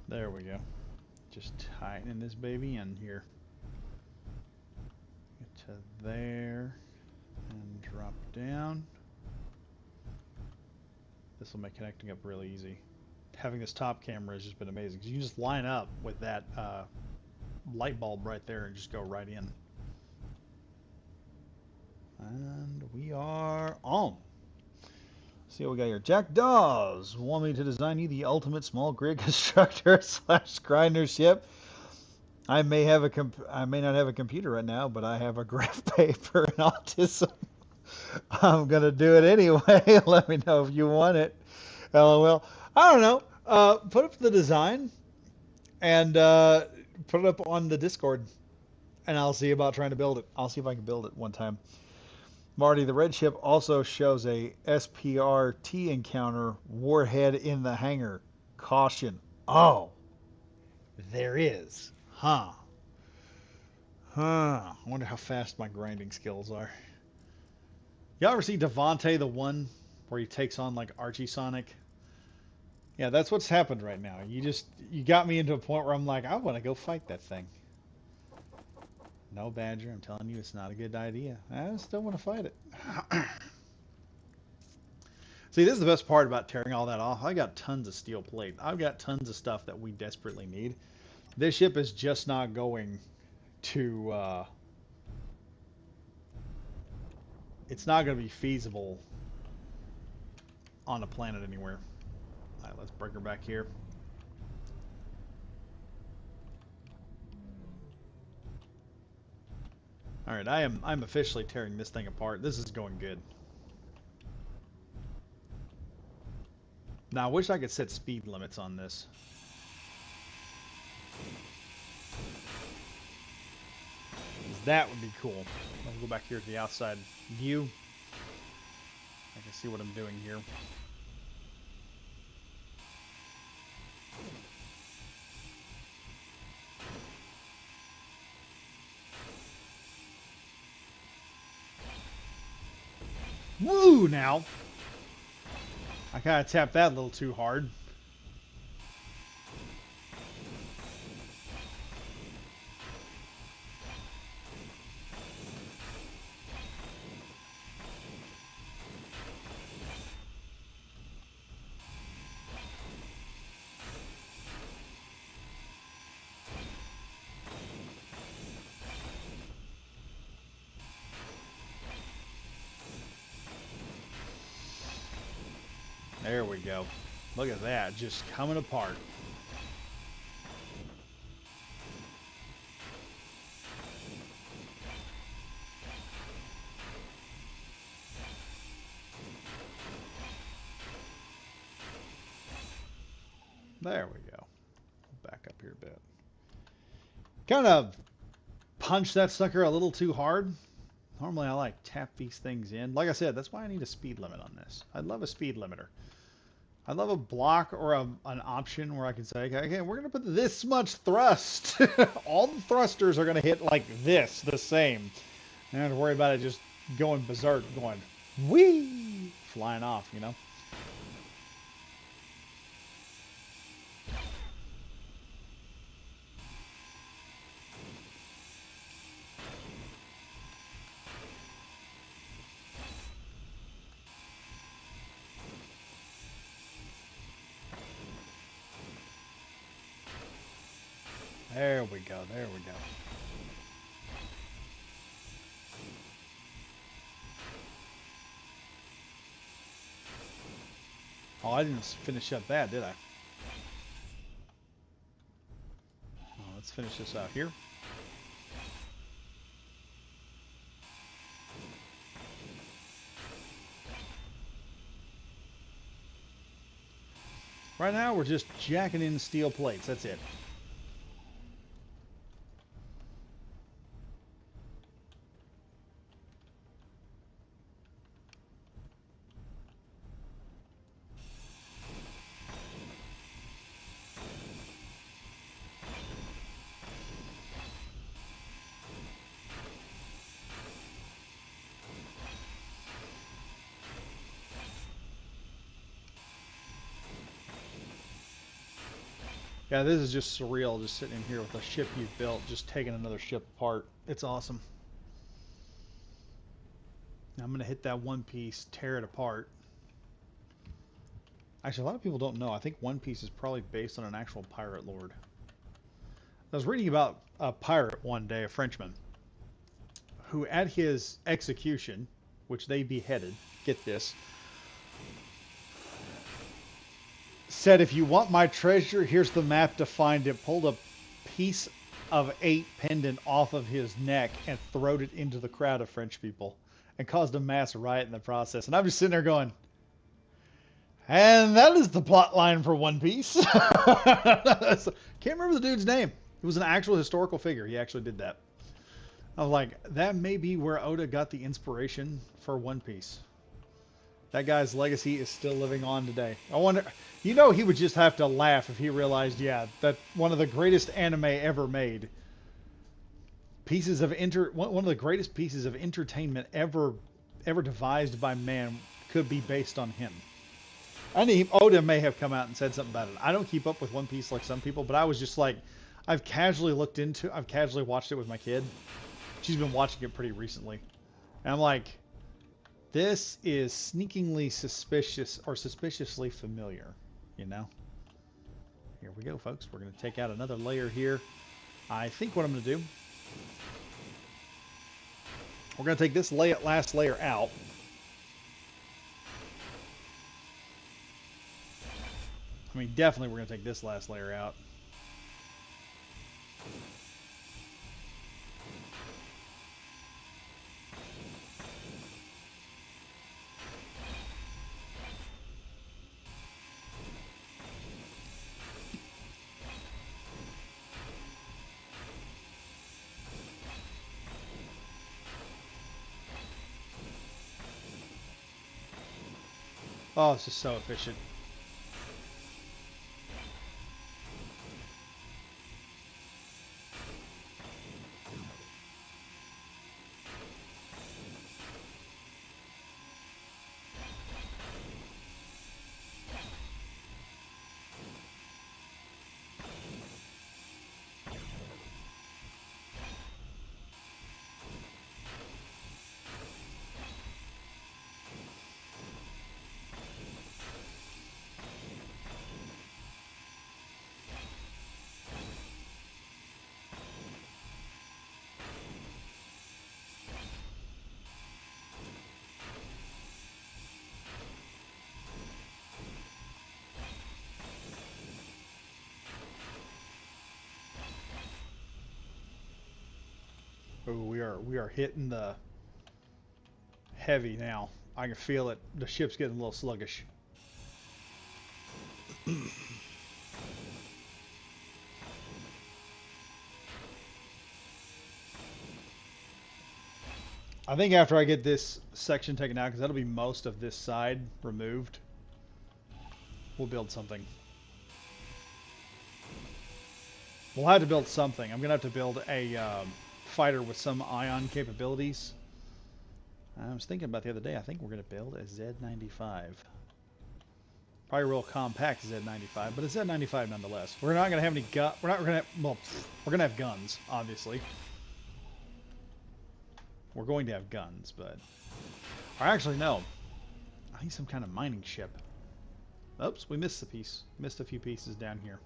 There we go. Just tightening this baby in here. Get to there and drop down. This will make connecting up really easy. Having this top camera has just been amazing because you can just line up with that light bulb right there and just go right in. And we are on. See what we got here. Jack Dawes want me to design you the ultimate small grid constructor / grinder ship. I may not have a computer right now, but I have a graph paper and autism. I'm gonna do it anyway. Let me know if you want it. LOL. I don't know. Put up the design and put it up on the Discord, and I'll see about trying to build it. I'll see if I can build it one time. Marty, the red ship also shows a SPRT encounter warhead in the hangar. Caution. Oh, there is. Huh. I wonder how fast my grinding skills are. Y'all ever see Devante, the one where he takes on like Archie Sonic? Yeah, that's what's happened right now. You got me into a point where I'm like, I want to go fight that thing. No, Badger, I'm telling you, it's not a good idea. I still want to fight it. See, this is the best part about tearing all that off. I got tons of steel plate. I've got tons of stuff that we desperately need. This ship is just not going to... it's not going to be feasible on a planet anywhere. All right, let's bring her back here. All right, I'm officially tearing this thing apart. This is going good. Now, I wish I could set speed limits on this. That would be cool. Let's go back here to the outside view. I can see what I'm doing here. Woo, now! I kind of tapped that a little too hard. There we go. Look at that, just coming apart. There we go. Back up here a bit. Kind of punch that sucker a little too hard. Normally I like tap these things in. Like I said, that's why I need a speed limit on this. I'd love a speed limiter. I'd love a block or an option where I can say, okay, we're going to put this much thrust. All the thrusters are going to hit like this, the same. I don't have to worry about it just going berserk, going whee, flying off, you know? There we go, there we go. Oh, I didn't finish up that, did I? Oh, let's finish this out here. Right now, we're just jacking in steel plates. That's it. Yeah, this is just surreal, just sitting in here with a ship you've built, just taking another ship apart. It's awesome. Now I'm going to hit that one piece, tear it apart. Actually, a lot of people don't know. I think One Piece is probably based on an actual pirate lord. I was reading about a pirate one day, a Frenchman, who at his execution, which they beheaded, get this, said, if you want my treasure, here's the map to find it. Pulled a piece of 8 pendant off of his neck and throwed it into the crowd of French people and caused a mass riot in the process. And I'm just sitting there going, and that is the plot line for One Piece. Can't remember the dude's name. It was an actual historical figure. He actually did that. I was like, that may be where Oda got the inspiration for One Piece. That guy's legacy is still living on today. I wonder, you know, he would just have to laugh if he realized, yeah, that one of the greatest anime ever made, one of the greatest pieces of entertainment ever devised by man could be based on him. I mean, Oda may have come out and said something about it. I don't keep up with One Piece like some people, but I was just like, I've casually watched it with my kid. She's been watching it pretty recently. And I'm like, this is sneakingly suspicious or suspiciously familiar, you know? Here we go, folks. We're going to take out another layer here. I think what I'm going to do, we're going to take this last layer out. I mean, definitely we're going to take this last layer out. Oh, this is so efficient. Oh, we are hitting the heavy now. I can feel it. The ship's getting a little sluggish. I think after I get this section taken out, because that'll be most of this side removed, we'll build something. We'll have to build something. I'm going to have to build a fighter with some ion capabilities. I was thinking about the other day, I think we're going to build a Z95. Probably a real compact Z95, but a Z95 nonetheless. We're not going to have any gun. We're not going to have, well, we're going to have guns, obviously. We're going to have guns, but... Or actually, no. I need some kind of mining ship. Oops, we missed a piece. Missed a few pieces down here.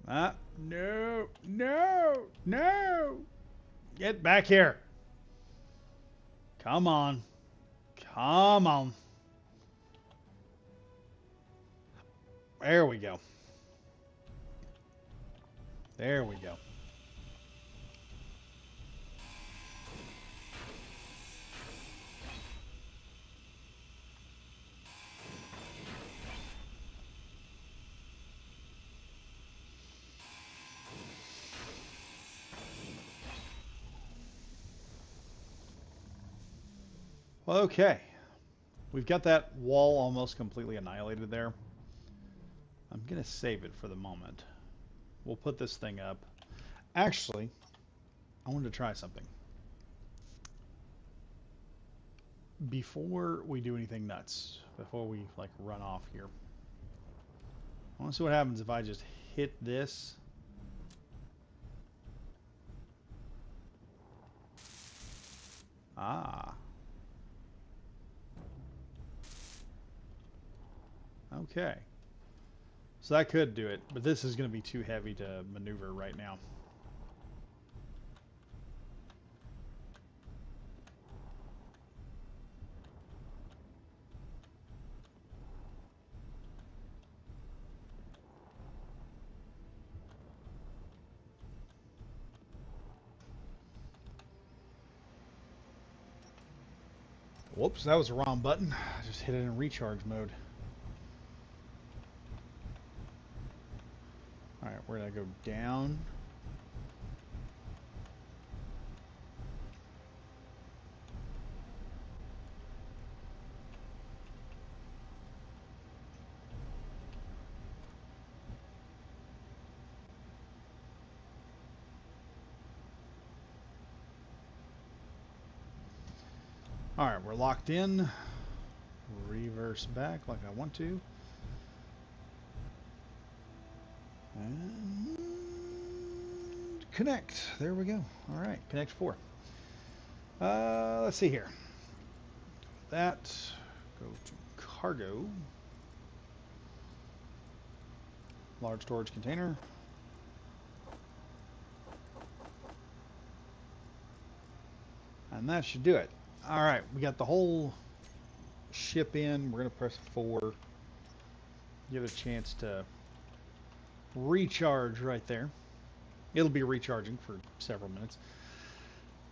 Ah, no, no, no! Get back here! Come on. Come on. There we go. There we go. Okay. We've got that wall almost completely annihilated there. I'm going to save it for the moment. We'll put this thing up. Actually, I wanted to try something. Before we do anything nuts, before we like run off here, I want to see what happens if I just hit this. Ah. Okay. So that could do it, but this is going to be too heavy to maneuver right now. Whoops, that was the wrong button. I just hit it in recharge mode. Alright, where did I go? Down. Alright, we're locked in. Reverse back like I want to. And connect. There we go. Alright, connect 4. Let's see here. That. Go to cargo. Large storage container. And that should do it. Alright, we got the whole ship in. We're going to press 4. Give it a chance to recharge right there. It'll be recharging for several minutes.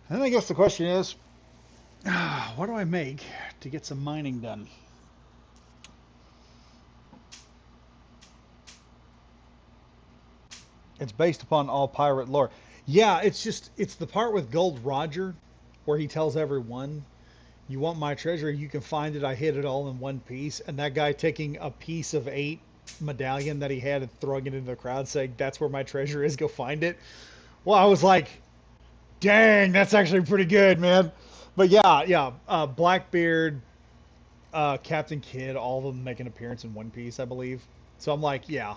And then I guess the question is, what do I make to get some mining done? It's based upon all pirate lore. Yeah, it's the part with Gold Roger where he tells everyone, you want my treasure, you can find it, I hid it all in one piece. And that guy taking a piece of 8 medallion that he had and throwing it into the crowd saying, that's where my treasure is, go find it. Well, I was like, dang, that's actually pretty good, man. But yeah, Blackbeard, Captain Kidd, all of them make an appearance in One Piece, I believe. So I'm like, yeah,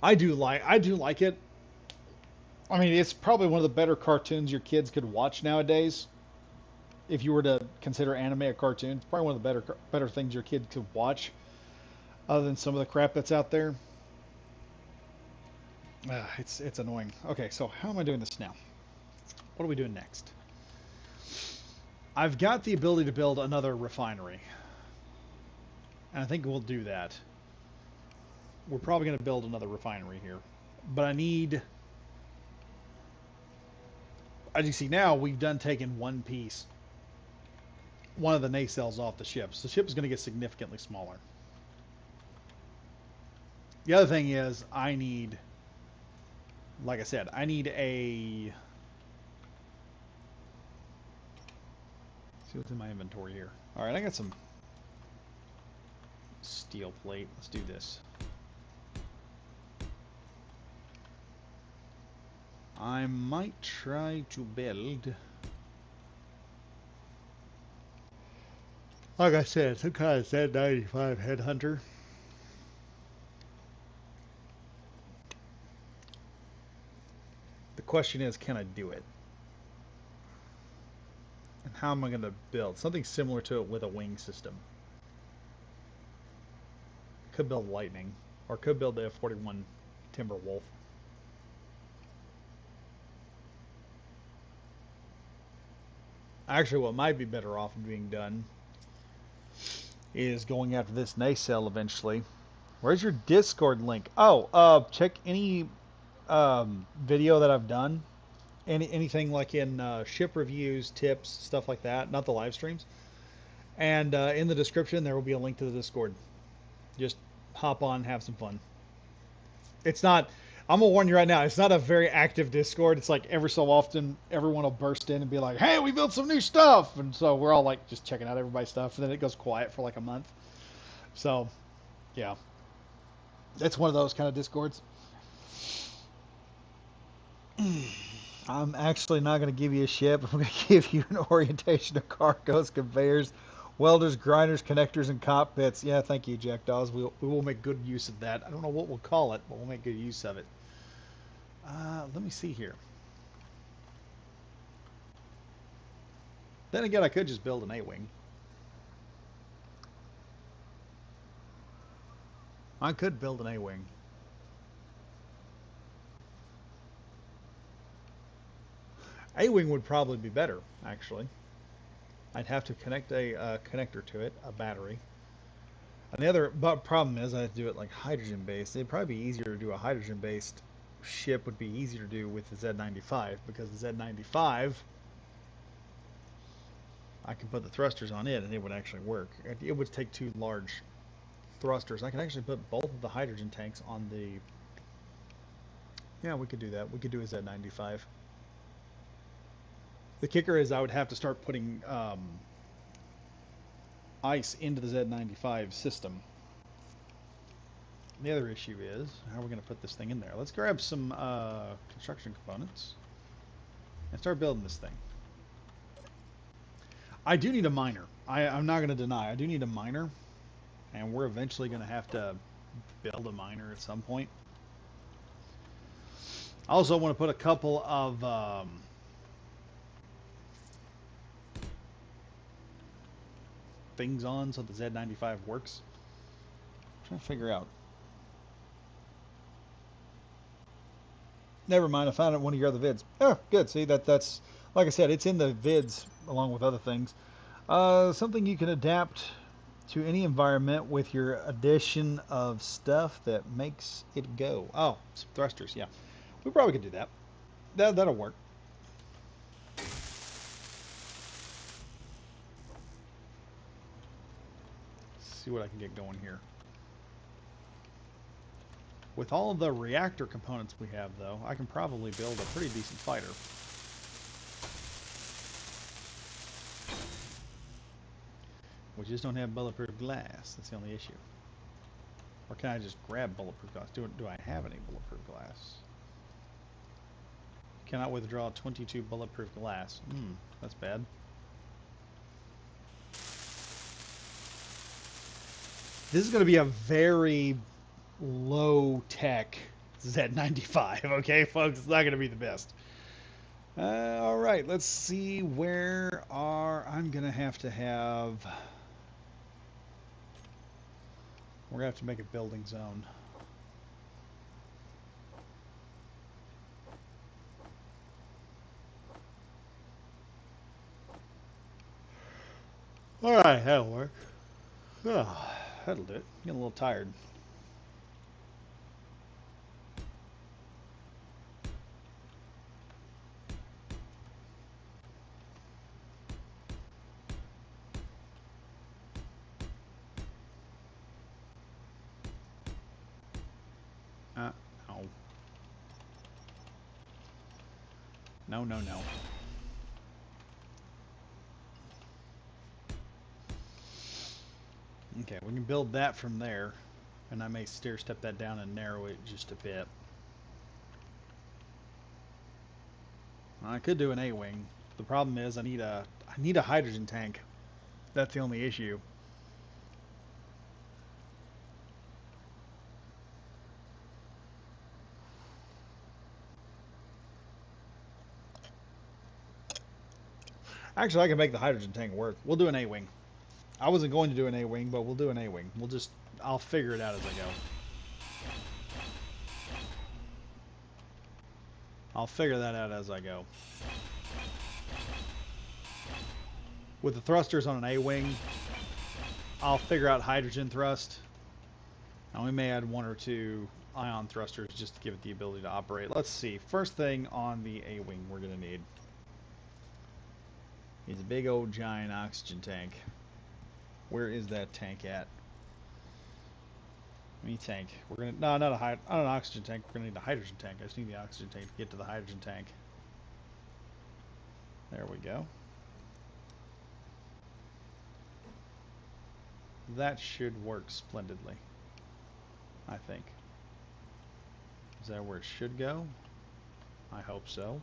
I do like it. I mean, it's probably one of the better cartoons your kids could watch nowadays. If you were to consider anime a cartoon, it's probably one of the better things your kid could watch, other than some of the crap that's out there. It's annoying. Okay, so how am I doing this now? What are we doing next? I've got the ability to build another refinery, and I think we'll do that. We're probably going to build another refinery here. But I need, as you see now, we've done taken one piece, one of the nacelles off the ship. So the ship is going to get significantly smaller. The other thing is I need, like I said, I need a, let's see what's in my inventory here. All right, I got some steel plate. Let's do this. I might try to build, like I said, some kind of Z95 headhunter. The question is, can I do it? And how am I going to build? Something similar to it with a wing system. Could build Lightning, or could build the F-41 Timberwolf. Actually, what might be better off being done is going after this nacelle eventually. Where's your Discord link? Oh, check any video that I've done. Anything like in ship reviews, tips, stuff like that. Not the live streams. And in the description, there will be a link to the Discord. Just hop on, have some fun. It's not, I'm gonna warn you right now, it's not a very active Discord. It's like every so often everyone will burst in and be like, hey, we built some new stuff, and so we're all like just checking out everybody's stuff, and then it goes quiet for like a month. So yeah, it's one of those kind of Discords. I'm actually not going to give you a ship. I'm going to give you an orientation of cargoes, conveyors, welders, grinders, connectors, and cockpits. Yeah, thank you, Jackdaws. We will make good use of that. I don't know what we'll call it, but we'll make good use of it. Let me see here. Then again, I could just build an A-wing. I could build an A-wing. A-wing would probably be better, actually. I'd have to connect a connector to it, a battery. And the other problem is I have to do it like hydrogen-based. It'd probably be easier to do a hydrogen-based ship, would be easier to do with the Z95, because the Z95, I can put the thrusters on it and it would actually work. It would take two large thrusters. I can actually put both of the hydrogen tanks on the... Yeah, we could do that. We could do a Z95. The kicker is I would have to start putting ice into the Z95 system. The other issue is, how are we going to put this thing in there? Let's grab some construction components and start building this thing. I do need a miner. I'm not going to deny, I do need a miner, and we're eventually going to have to build a miner at some point. I also want to put a couple of things on so the Z95 works. I'm trying to figure out. Never mind, I found it in one of your other vids. Oh, good. See, that's like I said, it's in the vids along with other things. Something you can adapt to any environment with your addition of stuff that makes it go. Oh, some thrusters, yeah. We probably could do that. That'll work. Let's see what I can get going here. With all of the reactor components we have, though, I can probably build a pretty decent fighter. We just don't have bulletproof glass. That's the only issue. Or can I just grab bulletproof glass? Do I have any bulletproof glass? Cannot withdraw 22 bulletproof glass. That's bad. This is going to be a very low-tech Z95, okay, folks? It's not going to be the best. All right, let's see where I'm going to have... We're going to have to make a building zone. All right, that'll work. Oh, that'll do it. Getting a little tired. No, no, no. Okay, we can build that from there. And I may stair step that down and narrow it just a bit. I could do an A-wing. The problem is I need a hydrogen tank. That's the only issue. Actually, I can make the hydrogen tank work. We'll do an A-wing. I wasn't going to do an A-wing, but we'll do an A-wing. I'll figure it out as I go. I'll figure that out as I go. With the thrusters on an A-wing, I'll figure out hydrogen thrust. And we may add one or two ion thrusters just to give it the ability to operate. Let's see. First thing on the A-wing we're going to need is a big old giant oxygen tank. Where is that tank at? Tank. We're gonna not an oxygen tank. We're gonna need a hydrogen tank. I just need the oxygen tank to get to the hydrogen tank. There we go. That should work splendidly, I think. Is that where it should go? I hope so.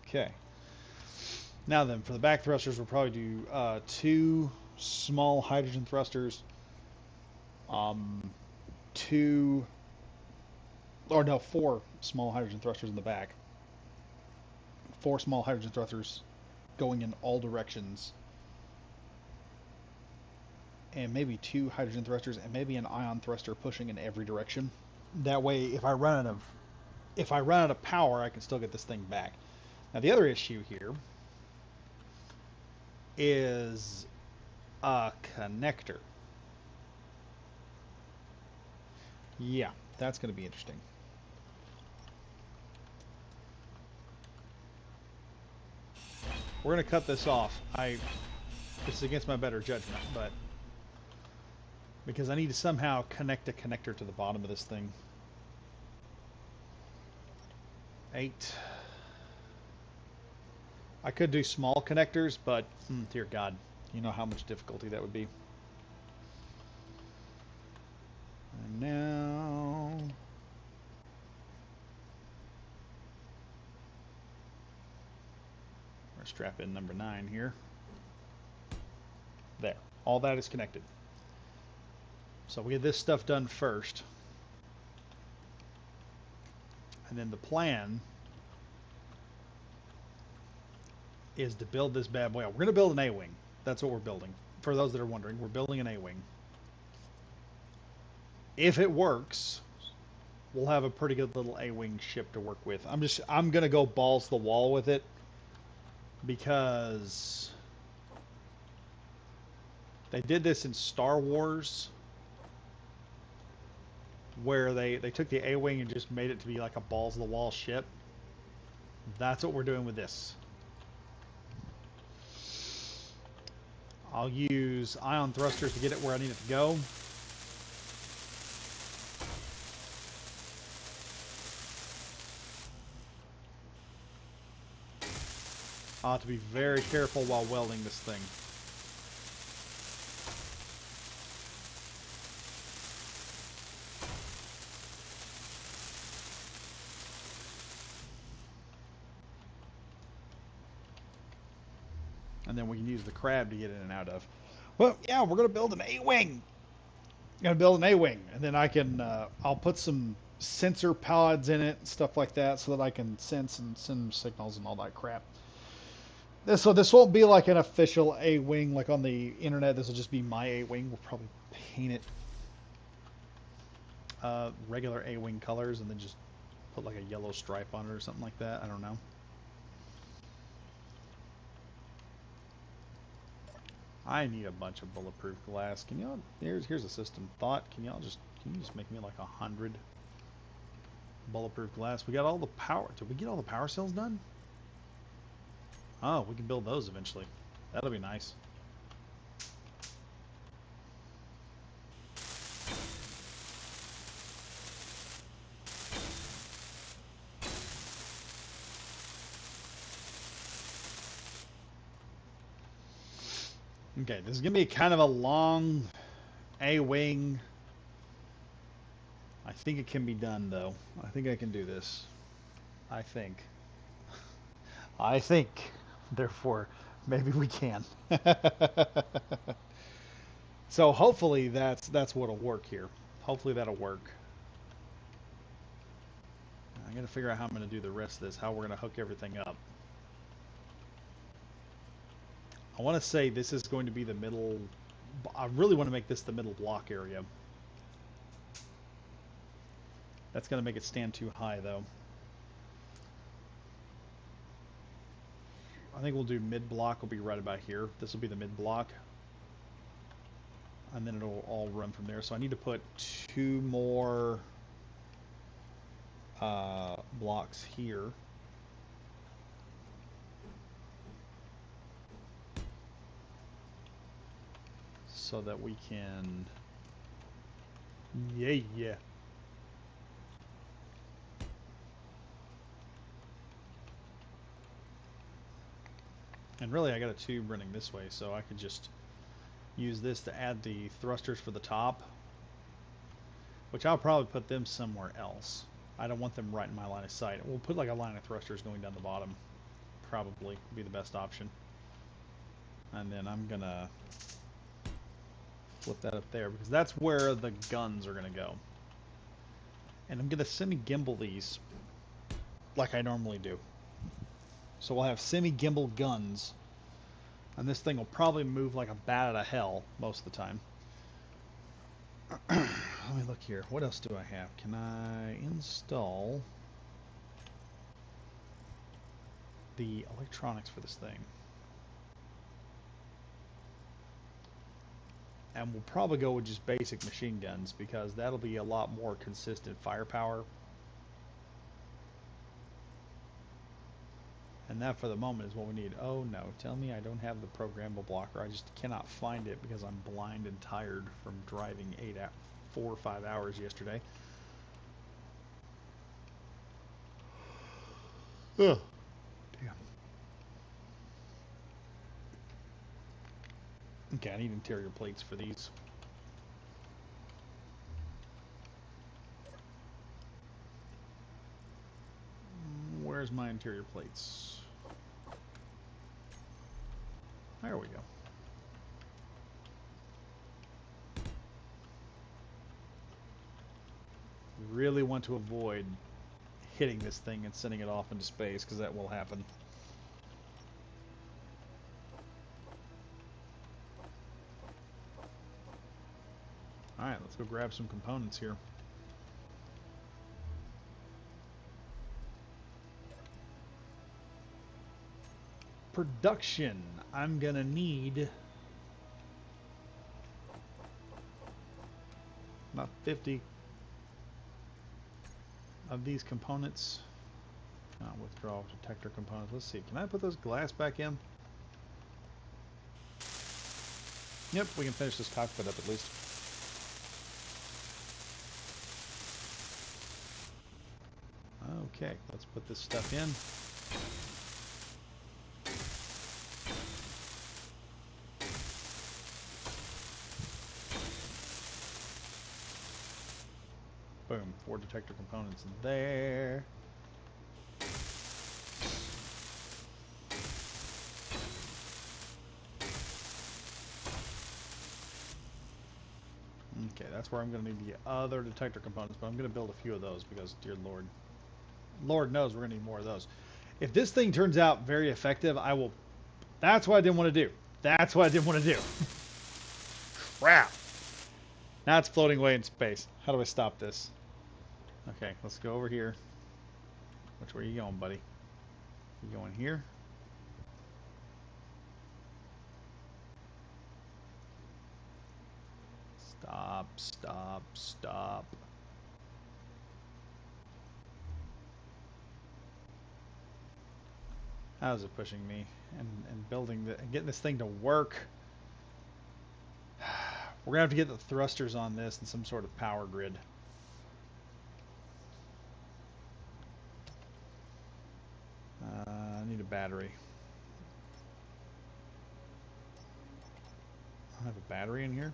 Okay. Now then, for the back thrusters, we'll probably do 2 small hydrogen thrusters. 4 small hydrogen thrusters in the back. 4 small hydrogen thrusters going in all directions. And maybe 2 hydrogen thrusters and maybe an ion thruster pushing in every direction. That way, if I run out of power, I can still get this thing back. Now the other issue here is a connector. Yeah, that's going to be interesting. We're going to cut this off. This is against my better judgment, but because I need to somehow connect a connector to the bottom of this thing. 8. I could do small connectors, but dear God, you know how much difficulty that would be. And now we're strap in number 9 here. There. All that is connected. So we get this stuff done first. And then the plan is to build this bad boy out. We're going to build an A-wing. That's what we're building. For those that are wondering, we're building an A-wing. If it works, we'll have a pretty good little A-wing ship to work with. I'm going to go balls to the wall with it because they did this in Star Wars where they took the A-wing and just made it to be like a balls to the wall ship. That's what we're doing with this. I'll use ion thrusters to get it where I need it to go. I'll have to be very careful while welding this thing. And then we can use the crab to get in and out of. Well, yeah, we're going to build an A-wing. Going to build an A-wing. And then I can, I'll put some sensor pods in it and stuff like that so that I can sense and send signals and all that crap. So this won't be like an official A-wing like on the internet. This will just be my A-wing. We'll probably paint it regular A-wing colors and then just put like a yellow stripe on it or something like that. I don't know. I need a bunch of bulletproof glass. Can y'all? Here's a system thought. Can you just make me like 100 bulletproof glass? We got all the power. Did we get all the power cells done? Oh, we can build those eventually. That'll be nice. Okay, this is gonna be kind of a long A-wing. I think it can be done though. I think I can do this. I think. I think. Therefore, maybe we can. So hopefully that's what'll work here. Hopefully that'll work. I gotta figure out how I'm gonna do the rest of this, how we're gonna hook everything up. I want to say this is going to be the middle. I really want to make this the middle block area. That's going to make it stand too high though. I think we'll do mid block will be right about here. This will be the mid block. And then it'll all run from there. So I need to put 2 more blocks here. So that we can... Yeah. And really I got a tube running this way, so I could just use this to add the thrusters for the top. Which I'll probably put them somewhere else. I don't want them right in my line of sight. We'll put like a line of thrusters going down the bottom. Probably be the best option. And then I'm gonna flip that up there because that's where the guns are gonna go. And I'm gonna semi-gimbal these like I normally do. So we'll have semi-gimbal guns. And this thing will probably move like a bat out of hell most of the time. Let me look here. What else do I have? Can I install the electronics for this thing? And we'll probably go with just basic machine guns because that'll be a lot more consistent firepower. And that for the moment is what we need. Oh no, tell me I don't have the programmable blocker. I just cannot find it because I'm blind and tired from driving 4 or 5 hours yesterday. Ugh. Damn. Okay, I need interior plates for these. Where's my interior plates? There we go. Really want to avoid hitting this thing and sending it off into space because that will happen. Alright, let's go grab some components here. Production. I'm gonna need about 50 of these components. Withdraw detector components. Let's see. Can I put those glass back in? Yep, we can finish this cockpit up at least. Okay, let's put this stuff in. Boom, 4 detector components there. Okay, that's where I'm going to need the other detector components, but I'm going to build a few of those because, dear Lord, Lord knows we're going to need more of those. If this thing turns out very effective, I will... That's what I didn't want to do. That's what I didn't want to do. Crap. Now it's floating away in space. How do I stop this? Okay, let's go over here. Which way are you going, buddy? You going here? Stop, stop, stop. How's it pushing me? And building the... and getting this thing to work. We're going to have to get the thrusters on this and some sort of power grid. I need a battery. don't have a battery in here.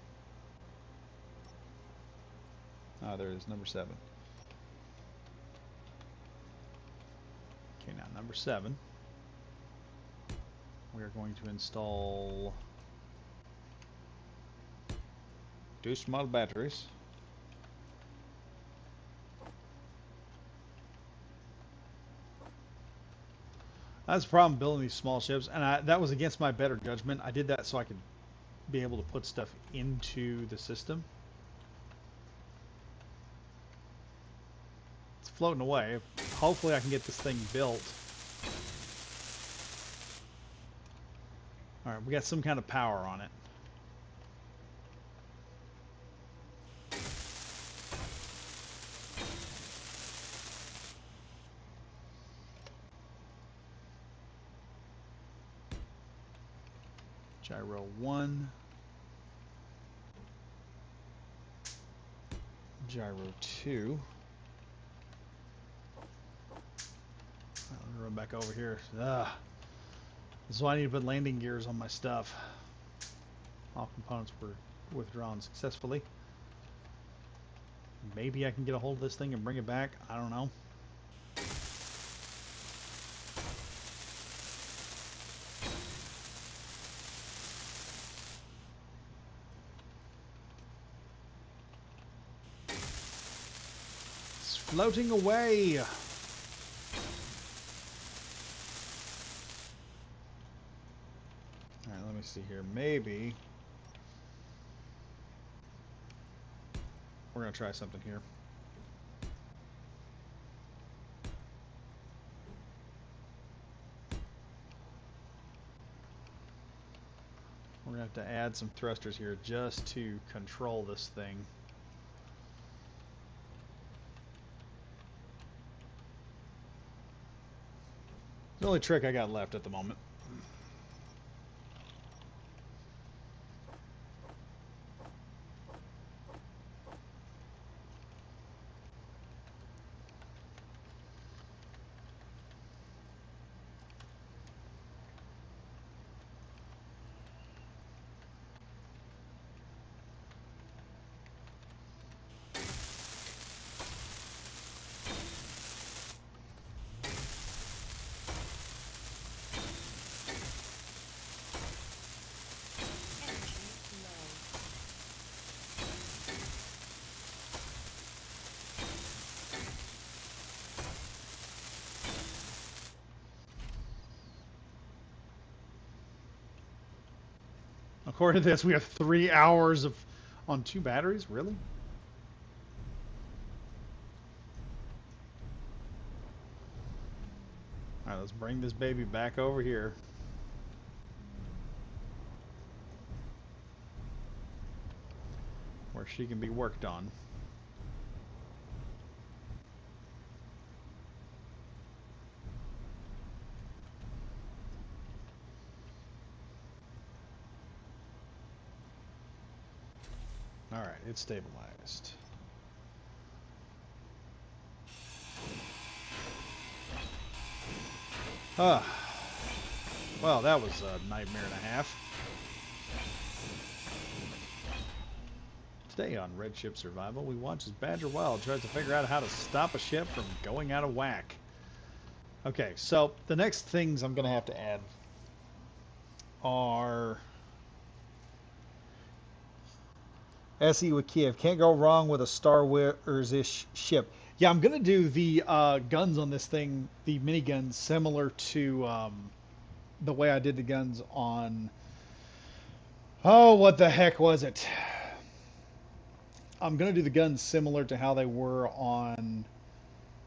Ah, there is number 7. Okay, now number 7. We are going to install reduced model batteries. That's the problem building these small ships, and that was against my better judgment. I did that so I could be able to put stuff into the system. It's floating away. Hopefully I can get this thing built. Alright, we got some kind of power on it. Gyro 1. Gyro 2. Let me run back over here. This is why I need to put landing gears on my stuff. All components were withdrawn successfully. Maybe I can get a hold of this thing and bring it back. I don't know. It's floating away. Alright, let me see here. Maybe we're going to try something here. We're going to have to add some thrusters here just to control this thing. The only trick I got left at the moment. According to this, we have 3 hours of on 2 batteries? Really? Alright, let's bring this baby back over here. Where she can be worked on. Alright, it's stabilized. Well, that was a nightmare and a half. Today on Red Ship Survival, we watch as Badger Wild tries to figure out how to stop a ship from going out of whack. Okay, so the next things I'm going to have to add are SE with Kiev. Can't go wrong with a Star Wars-ish ship. Yeah, I'm going to do the guns on this thing, the miniguns, similar to the way I did the guns on... Oh, what the heck was it? I'm going to do the guns similar to how they were on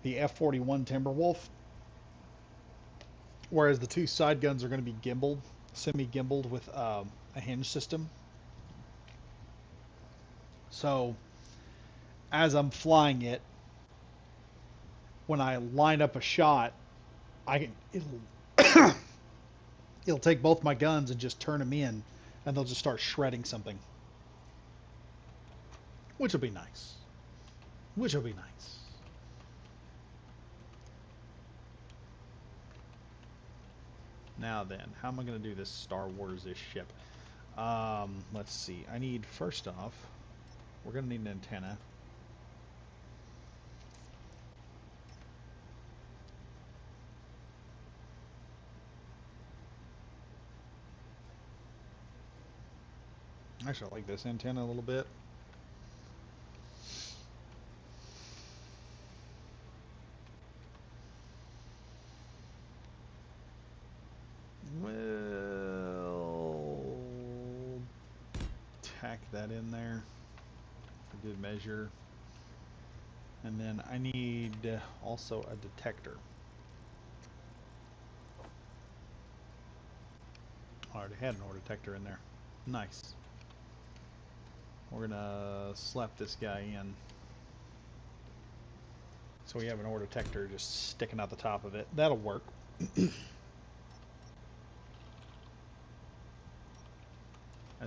the F-41 Timberwolf. Whereas the 2 side guns are going to be gimbaled, semi-gimbaled with a hinge system. So, as I'm flying it, when I line up a shot, it'll take both my guns and just turn them in, and they'll just start shredding something. Which will be nice. Which will be nice. Now then, how am I going to do this Star Wars-ish ship? Let's see. I need, first off, we're going to need an antenna. Actually, I like this antenna a little bit. We'll tack that in there for good measure. And then I need also a detector. I already had an ore detector in there. Nice. We're gonna slap this guy in. So we have an ore detector just sticking out the top of it. That'll work. Is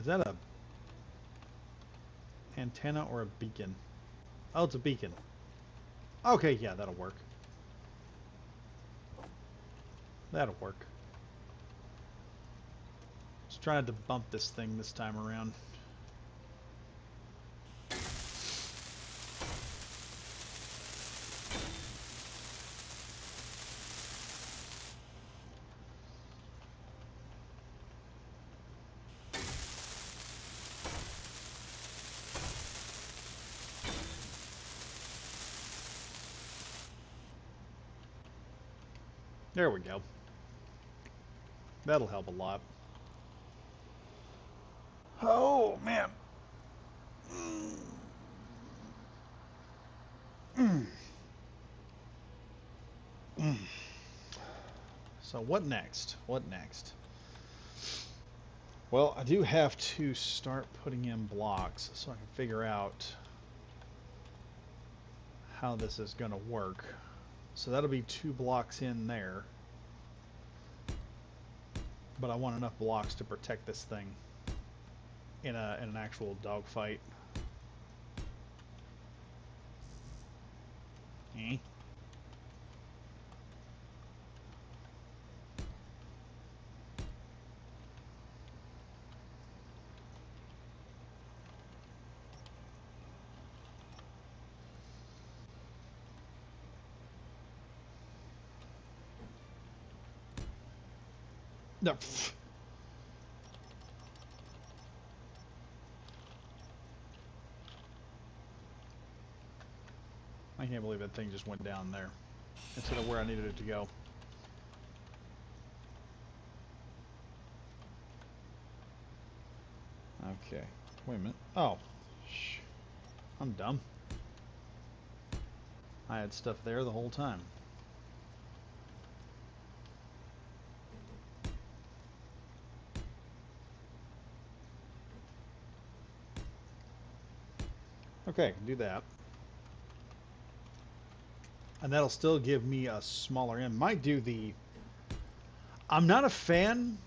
that a antenna or a beacon? Oh, it's a beacon. Okay, yeah, that'll work. That'll work. Just trying to bump this thing this time around. There we go. That'll help a lot. Oh, man. So what next? What next? Well, I do have to start putting in blocks so I can figure out how this is going to work. So that'll be 2 blocks in there. But I want enough blocks to protect this thing in an actual dogfight. Eh? No. I can't believe that thing just went down there instead of where I needed it to go. Okay. Wait a minute. Oh. Shh. I'm dumb. I had stuff there the whole time. Okay, I can do that. And that'll still give me a smaller end. Might do the... I'm not a fan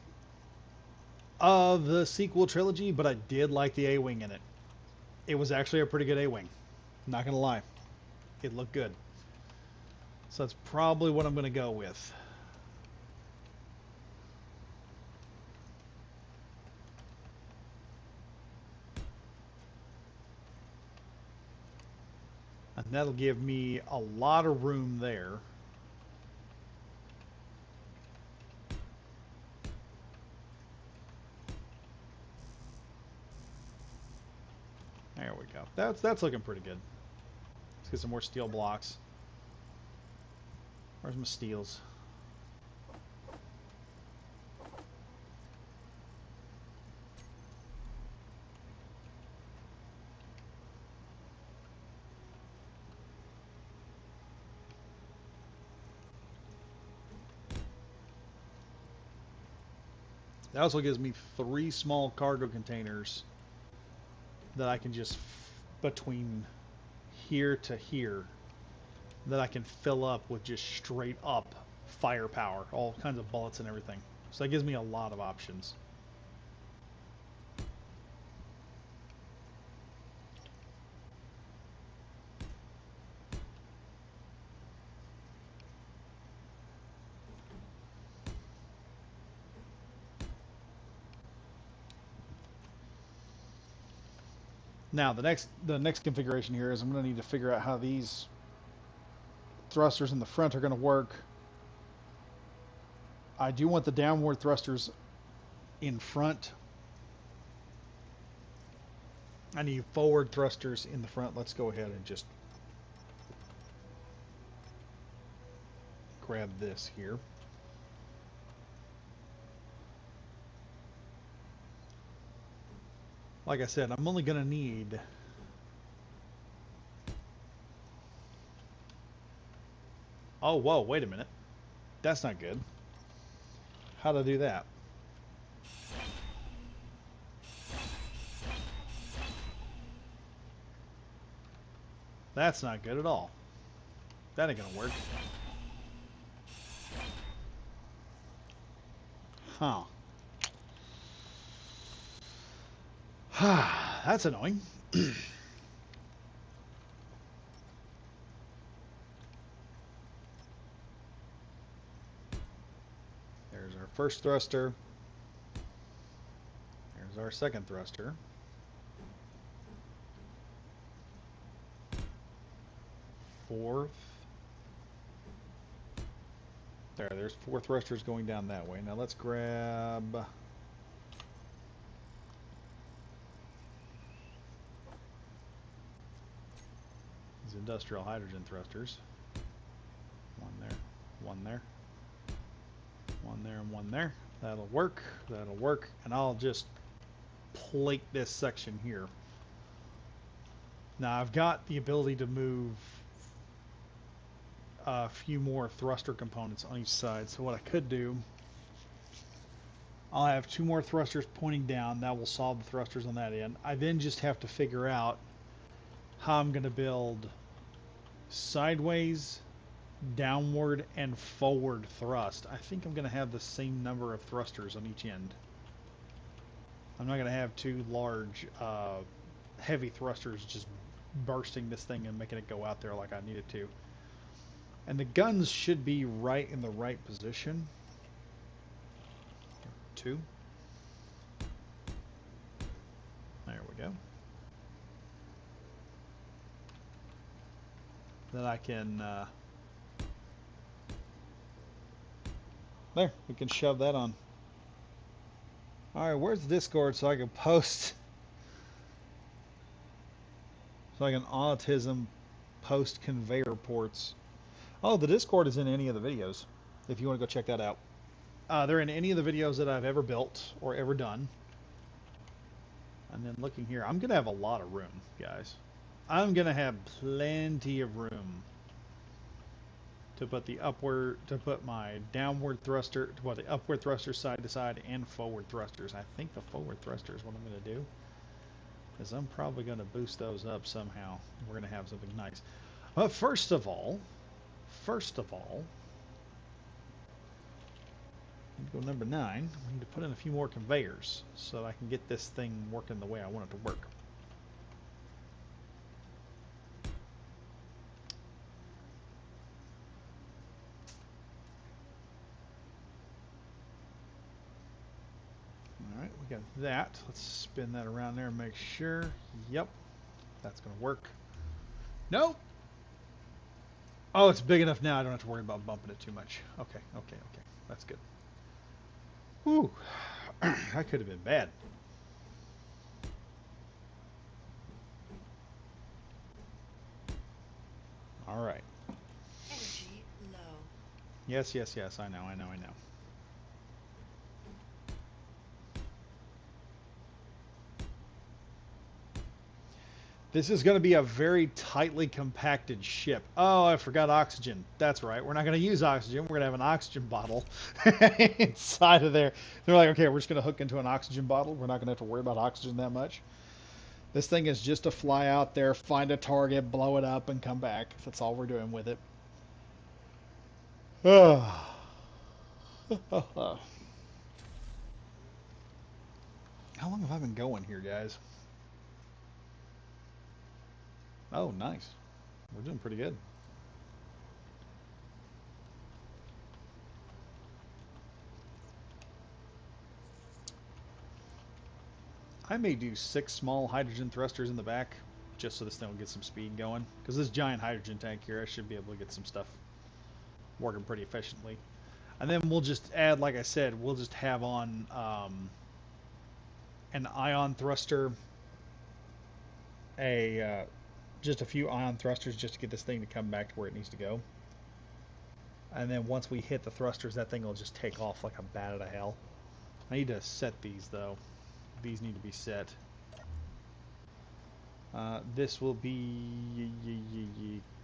of the sequel trilogy, but I did like the A-Wing in it. It was actually a pretty good A-Wing. Not gonna lie. It looked good. So that's probably what I'm gonna go with. And that'll give me a lot of room there. There we go. That's looking pretty good. Let's get some more steel blocks. Where's my steels? That also gives me 3 small cargo containers that I can just between here to here that I can fill up with just straight up firepower, all kinds of bullets and everything. So that gives me a lot of options. Now the next configuration here is I'm going to need to figure out how these thrusters in the front are going to work. I do want the downward thrusters in front. I need forward thrusters in the front. Let's go ahead and just grab this here. Like I said, I'm only going to need oh, whoa, wait a minute. That's not good. How to do that? That's not good at all. That ain't gonna work. Huh. That's annoying. There's our first thruster. There's our second thruster. Fourth. There's four thrusters going down that way. Now let's grab these industrial hydrogen thrusters. One there, one there, one there, and one there. That'll work. That'll work. And I'll just plate this section here. Now I've got the ability to move a few more thruster components on each side. So what I could do, I'll have two more thrusters pointing down. That will solve the thrusters on that end. I then just have to figure out how I'm going to build sideways, downward, and forward thrust. I think I'm going to have the same number of thrusters on each end. I'm not going to have two large heavy thrusters just bursting this thing and making it go out there like I need it to. And the guns should be right in the right position. Two. There we go. Then I can there, we can shove that on. Alright, where's the Discord so I can post so I can autism post conveyor ports. Oh, the Discord is in any of the videos if you want to go check that out. They're in any of the videos that I've ever built or ever done. And then looking here, I'm going to have a lot of room, guys. I'm going to have plenty of room to put the upward, to put my downward thruster, to put the upward thruster side to side and forward thrusters. I think the forward thruster is what I'm going to do, because I'm probably going to boost those up somehow. We're going to have something nice. But first of all, go number 9. We need to put in a few more conveyors so that I can get this thing working the way I want it to work. Alright, we got that. Let's spin that around there and make sure. Yep, that's going to work. Nope. Oh, it's big enough now I don't have to worry about bumping it too much. Okay. That's good. Whew. That could have been bad. All right. Energy low. Yes. I know. This is going to be a very tightly compacted ship. Oh, I forgot oxygen. That's right. We're not going to use oxygen. We're going to have an oxygen bottle inside of there. They're like, okay, we're just going to hook into an oxygen bottle. We're not going to have to worry about oxygen that much. This thing is just to fly out there, find a target, blow it up, and come back. That's all we're doing with it. How long have I been going here, guys? Oh, nice. We're doing pretty good. I may do 6 small hydrogen thrusters in the back, just so this thing will get some speed going. Because this giant hydrogen tank here, I should be able to get some stuff working pretty efficiently. And then we'll just add, like I said, we'll just have on an ion thruster, just a few ion thrusters just to get this thing to come back to where it needs to go. And then once we hit the thrusters, that thing will just take off like a bat out of hell. I need to set these though. These need to be set. This will be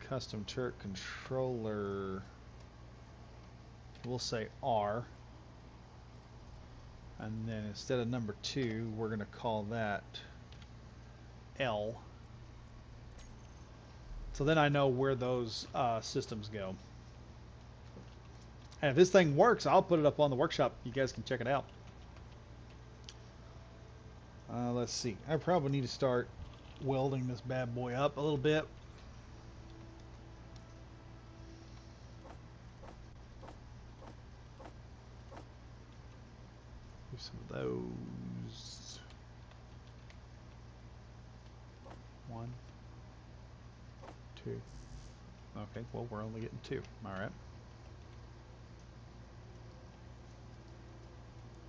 custom turret controller. We'll say R. And then instead of number 2, we're going to call that L. So then I know where those systems go. And if this thing works, I'll put it up on the workshop. You guys can check it out. Let's see. I probably need to start welding this bad boy up a little bit. Do some of those. 1, 2. Okay, well, we're only getting 2. All right.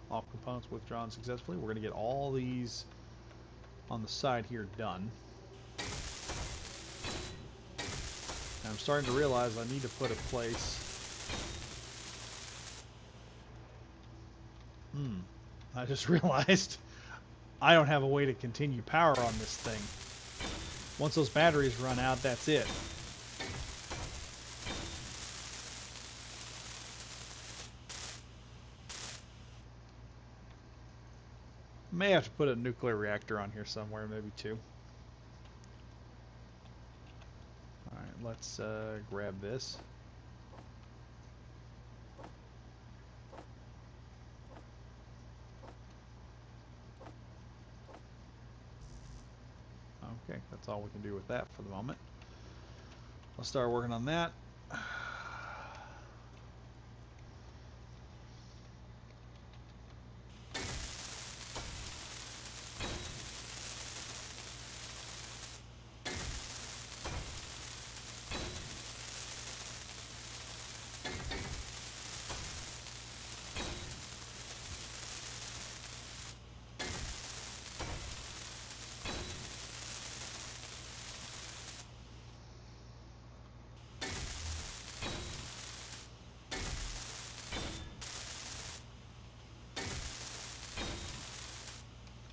All components withdrawn successfully. We're going to get all these on the side here done. And I'm starting to realize I need to put a place. I just realized I don't have a way to continue power on this thing. Once those batteries run out, that's it. May have to put a nuclear reactor on here somewhere, maybe 2. Alright, let's grab this. Okay, that's all we can do with that for the moment. I'll start working on that.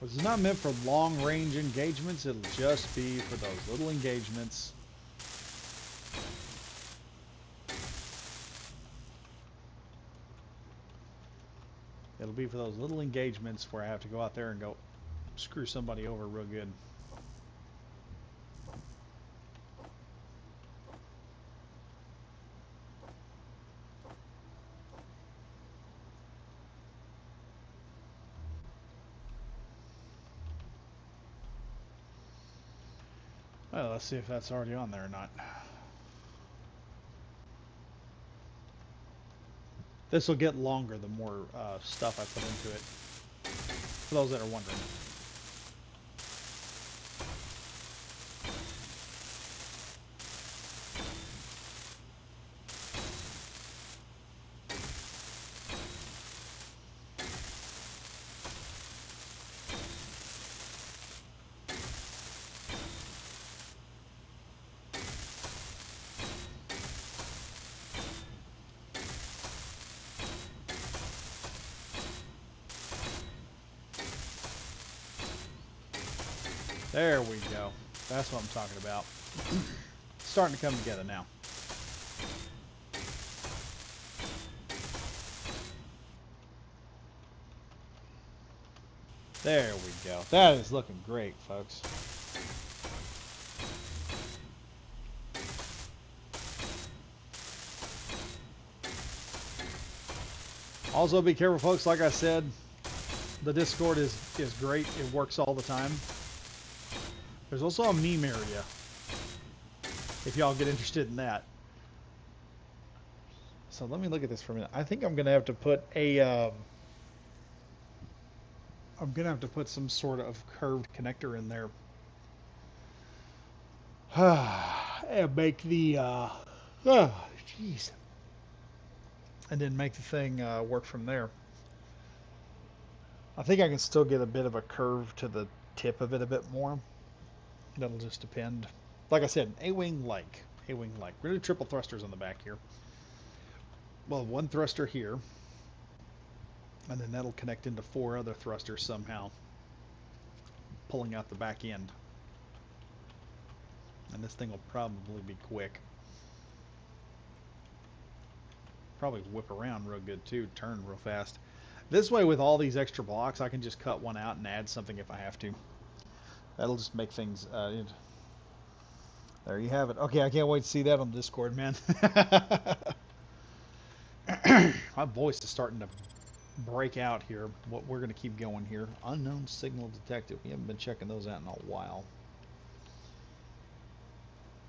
This is not meant for long-range engagements. It'll just be for those little engagements. It'll be for those little engagements where I have to go out there and go screw somebody over real good. Well, let's see if that's already on there or not. This will get longer the more stuff I put into it. For those that are wondering. There we go. That's what I'm talking about. It's starting to come together now. There we go. That is looking great, folks. Also be careful, folks. Like I said, the Discord is great. It works all the time. There's also a meme area, if y'all get interested in that. So let me look at this for a minute. I think I'm going to have to put a I'm gonna have to put some sort of curved connector in there. And make the jeez, and then make the thing work from there. I think I can still get a bit of a curve to the tip of it a bit more. That'll just depend. Like I said, A-wing like. A-wing like. We're going to do triple thrusters on the back here. Well, one thruster here. And then that'll connect into 4 other thrusters somehow. Pulling out the back end. And this thing will probably be quick. Probably whip around real good too. Turn real fast. This way, with all these extra blocks, I can just cut one out and add something if I have to. That'll just make things... there you have it. Okay, I can't wait to see that on Discord, man. My voice is starting to break out here. What we're going to keep going here. Unknown signal detected. We haven't been checking those out in a while.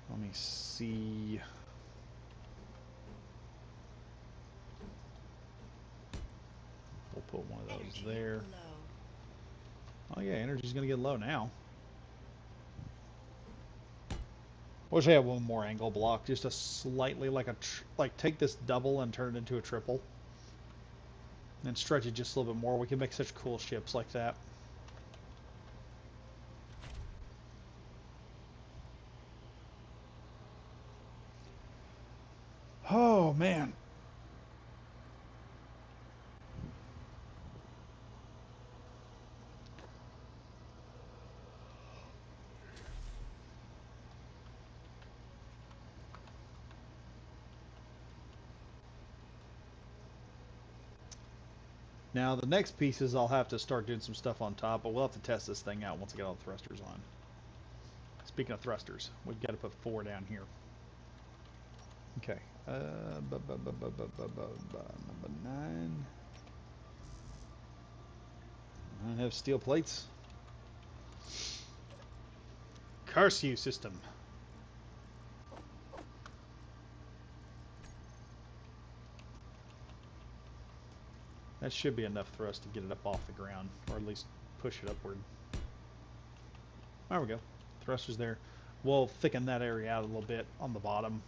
Let me see. We'll put one of those Energy there. low. Oh yeah, energy's going to get low now. Wish I had one more angle block, just a slightly like like take this double and turn it into a triple, and stretch it just a little bit more. We can make such cool ships like that. Oh man. Now the next piece is I'll have to start doing some stuff on top, but we'll have to test this thing out once I get all the thrusters on. Speaking of thrusters, we've got to put 4 down here. Okay. Number 9. I have steel plates. Carsew system. That should be enough thrust to get it up off the ground, or at least push it upward. There we go. Thrusters there. We'll thicken that area out a little bit on the bottom.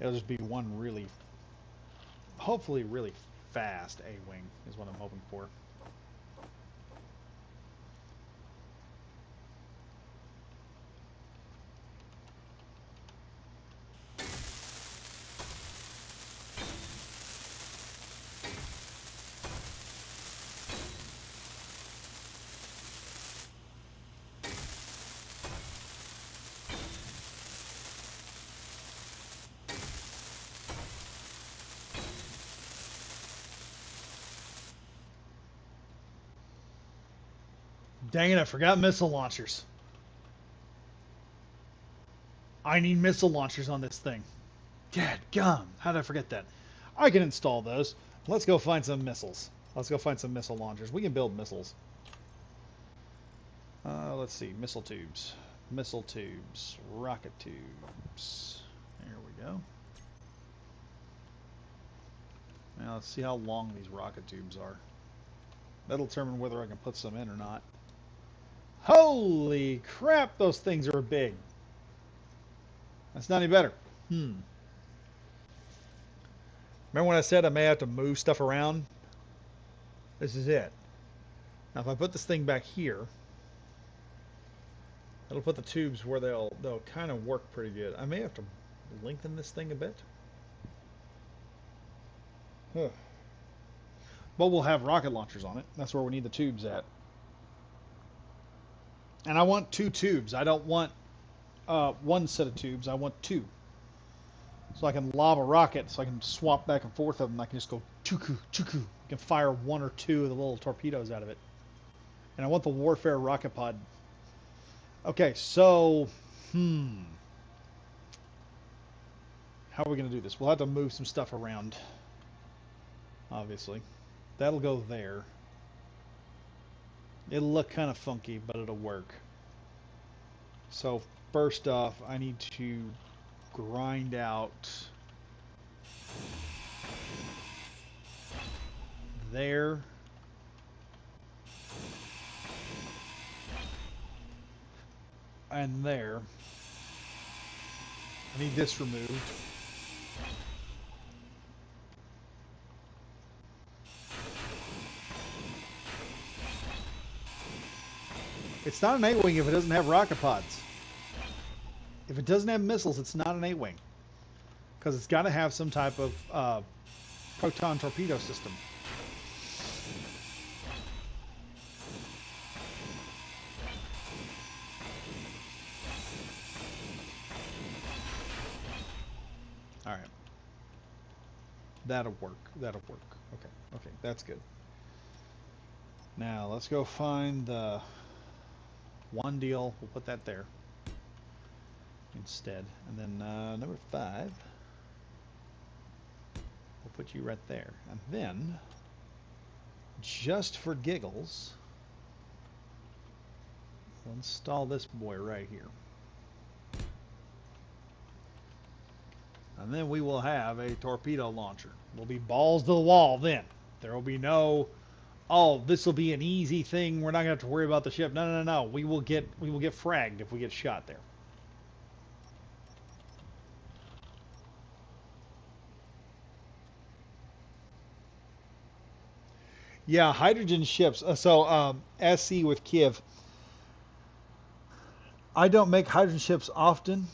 It'll just be one really, hopefully really fast A-wing is what I'm hoping for. Dang it, I forgot missile launchers. I need missile launchers on this thing. Dadgum, how did I forget that? I can install those. Let's go find some missiles. Let's go find some missile launchers. We can build missiles. Let's see, missile tubes, rocket tubes. There we go. Now let's see how long these rocket tubes are. That'll determine whether I can put some in or not. Holy crap, those things are big. That's not any better. Remember when I said I may have to move stuff around? This is it. Now if I put this thing back here, it'll put the tubes where they'll kind of work pretty good. I may have to lengthen this thing a bit. Huh. But we'll have rocket launchers on it. That's where we need the tubes at. And I want 2 tubes. I don't want one set of tubes. I want 2. So I can lob a rocket, so I can swap back and forth of them. I can just go chuku, chuku. I can fire 1 or 2 of the little torpedoes out of it. And I want the Warfare rocket pod. Okay, so, how are we going to do this? We'll have to move some stuff around, obviously. That'll go there. It'll look kind of funky, but it'll work. So, first off, I need to grind out there and there. I need this removed. It's not an 8-wing if it doesn't have rocket pods. If it doesn't have missiles, it's not an 8-wing. Because it's got to have some type of proton torpedo system. Alright. That'll work. That'll work. Okay. Okay. That's good. Now, let's go find the one deal. We'll put that there instead. And then number 5. We'll put you right there. And then, just for giggles, we'll install this boy right here. And then we will have a torpedo launcher. We'll be balls to the wall then. There will be no, oh, this will be an easy thing. We're not going to have to worry about the ship. No, no, no, no. We will get fragged if we get shot there. Yeah, hydrogen ships. SC with Kiev. I don't make hydrogen ships often.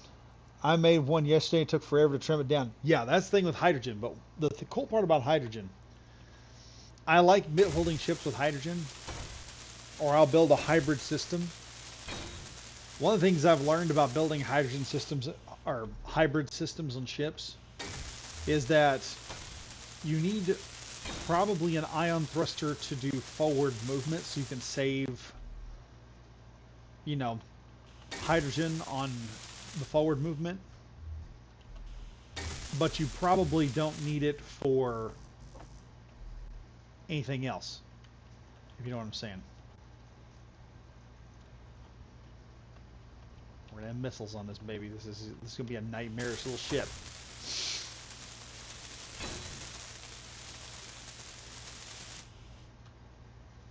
I made one yesterday. It took forever to trim it down. Yeah, that's the thing with hydrogen. But the cool part about hydrogen, I like building ships with hydrogen, or I'll build a hybrid system. One of the things I've learned about building hydrogen systems or hybrid systems on ships is that you need probably an ion thruster to do forward movement so you can save, you know, hydrogen on the forward movement, but you probably don't need it for anything else, if you know what I'm saying. We're gonna have missiles on this baby. This is gonna be a nightmarish little ship.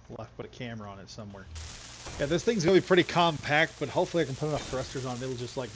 We'll have to put a camera on it somewhere. Yeah, this thing's gonna be pretty compact, but hopefully I can put enough thrusters on it. It'll just like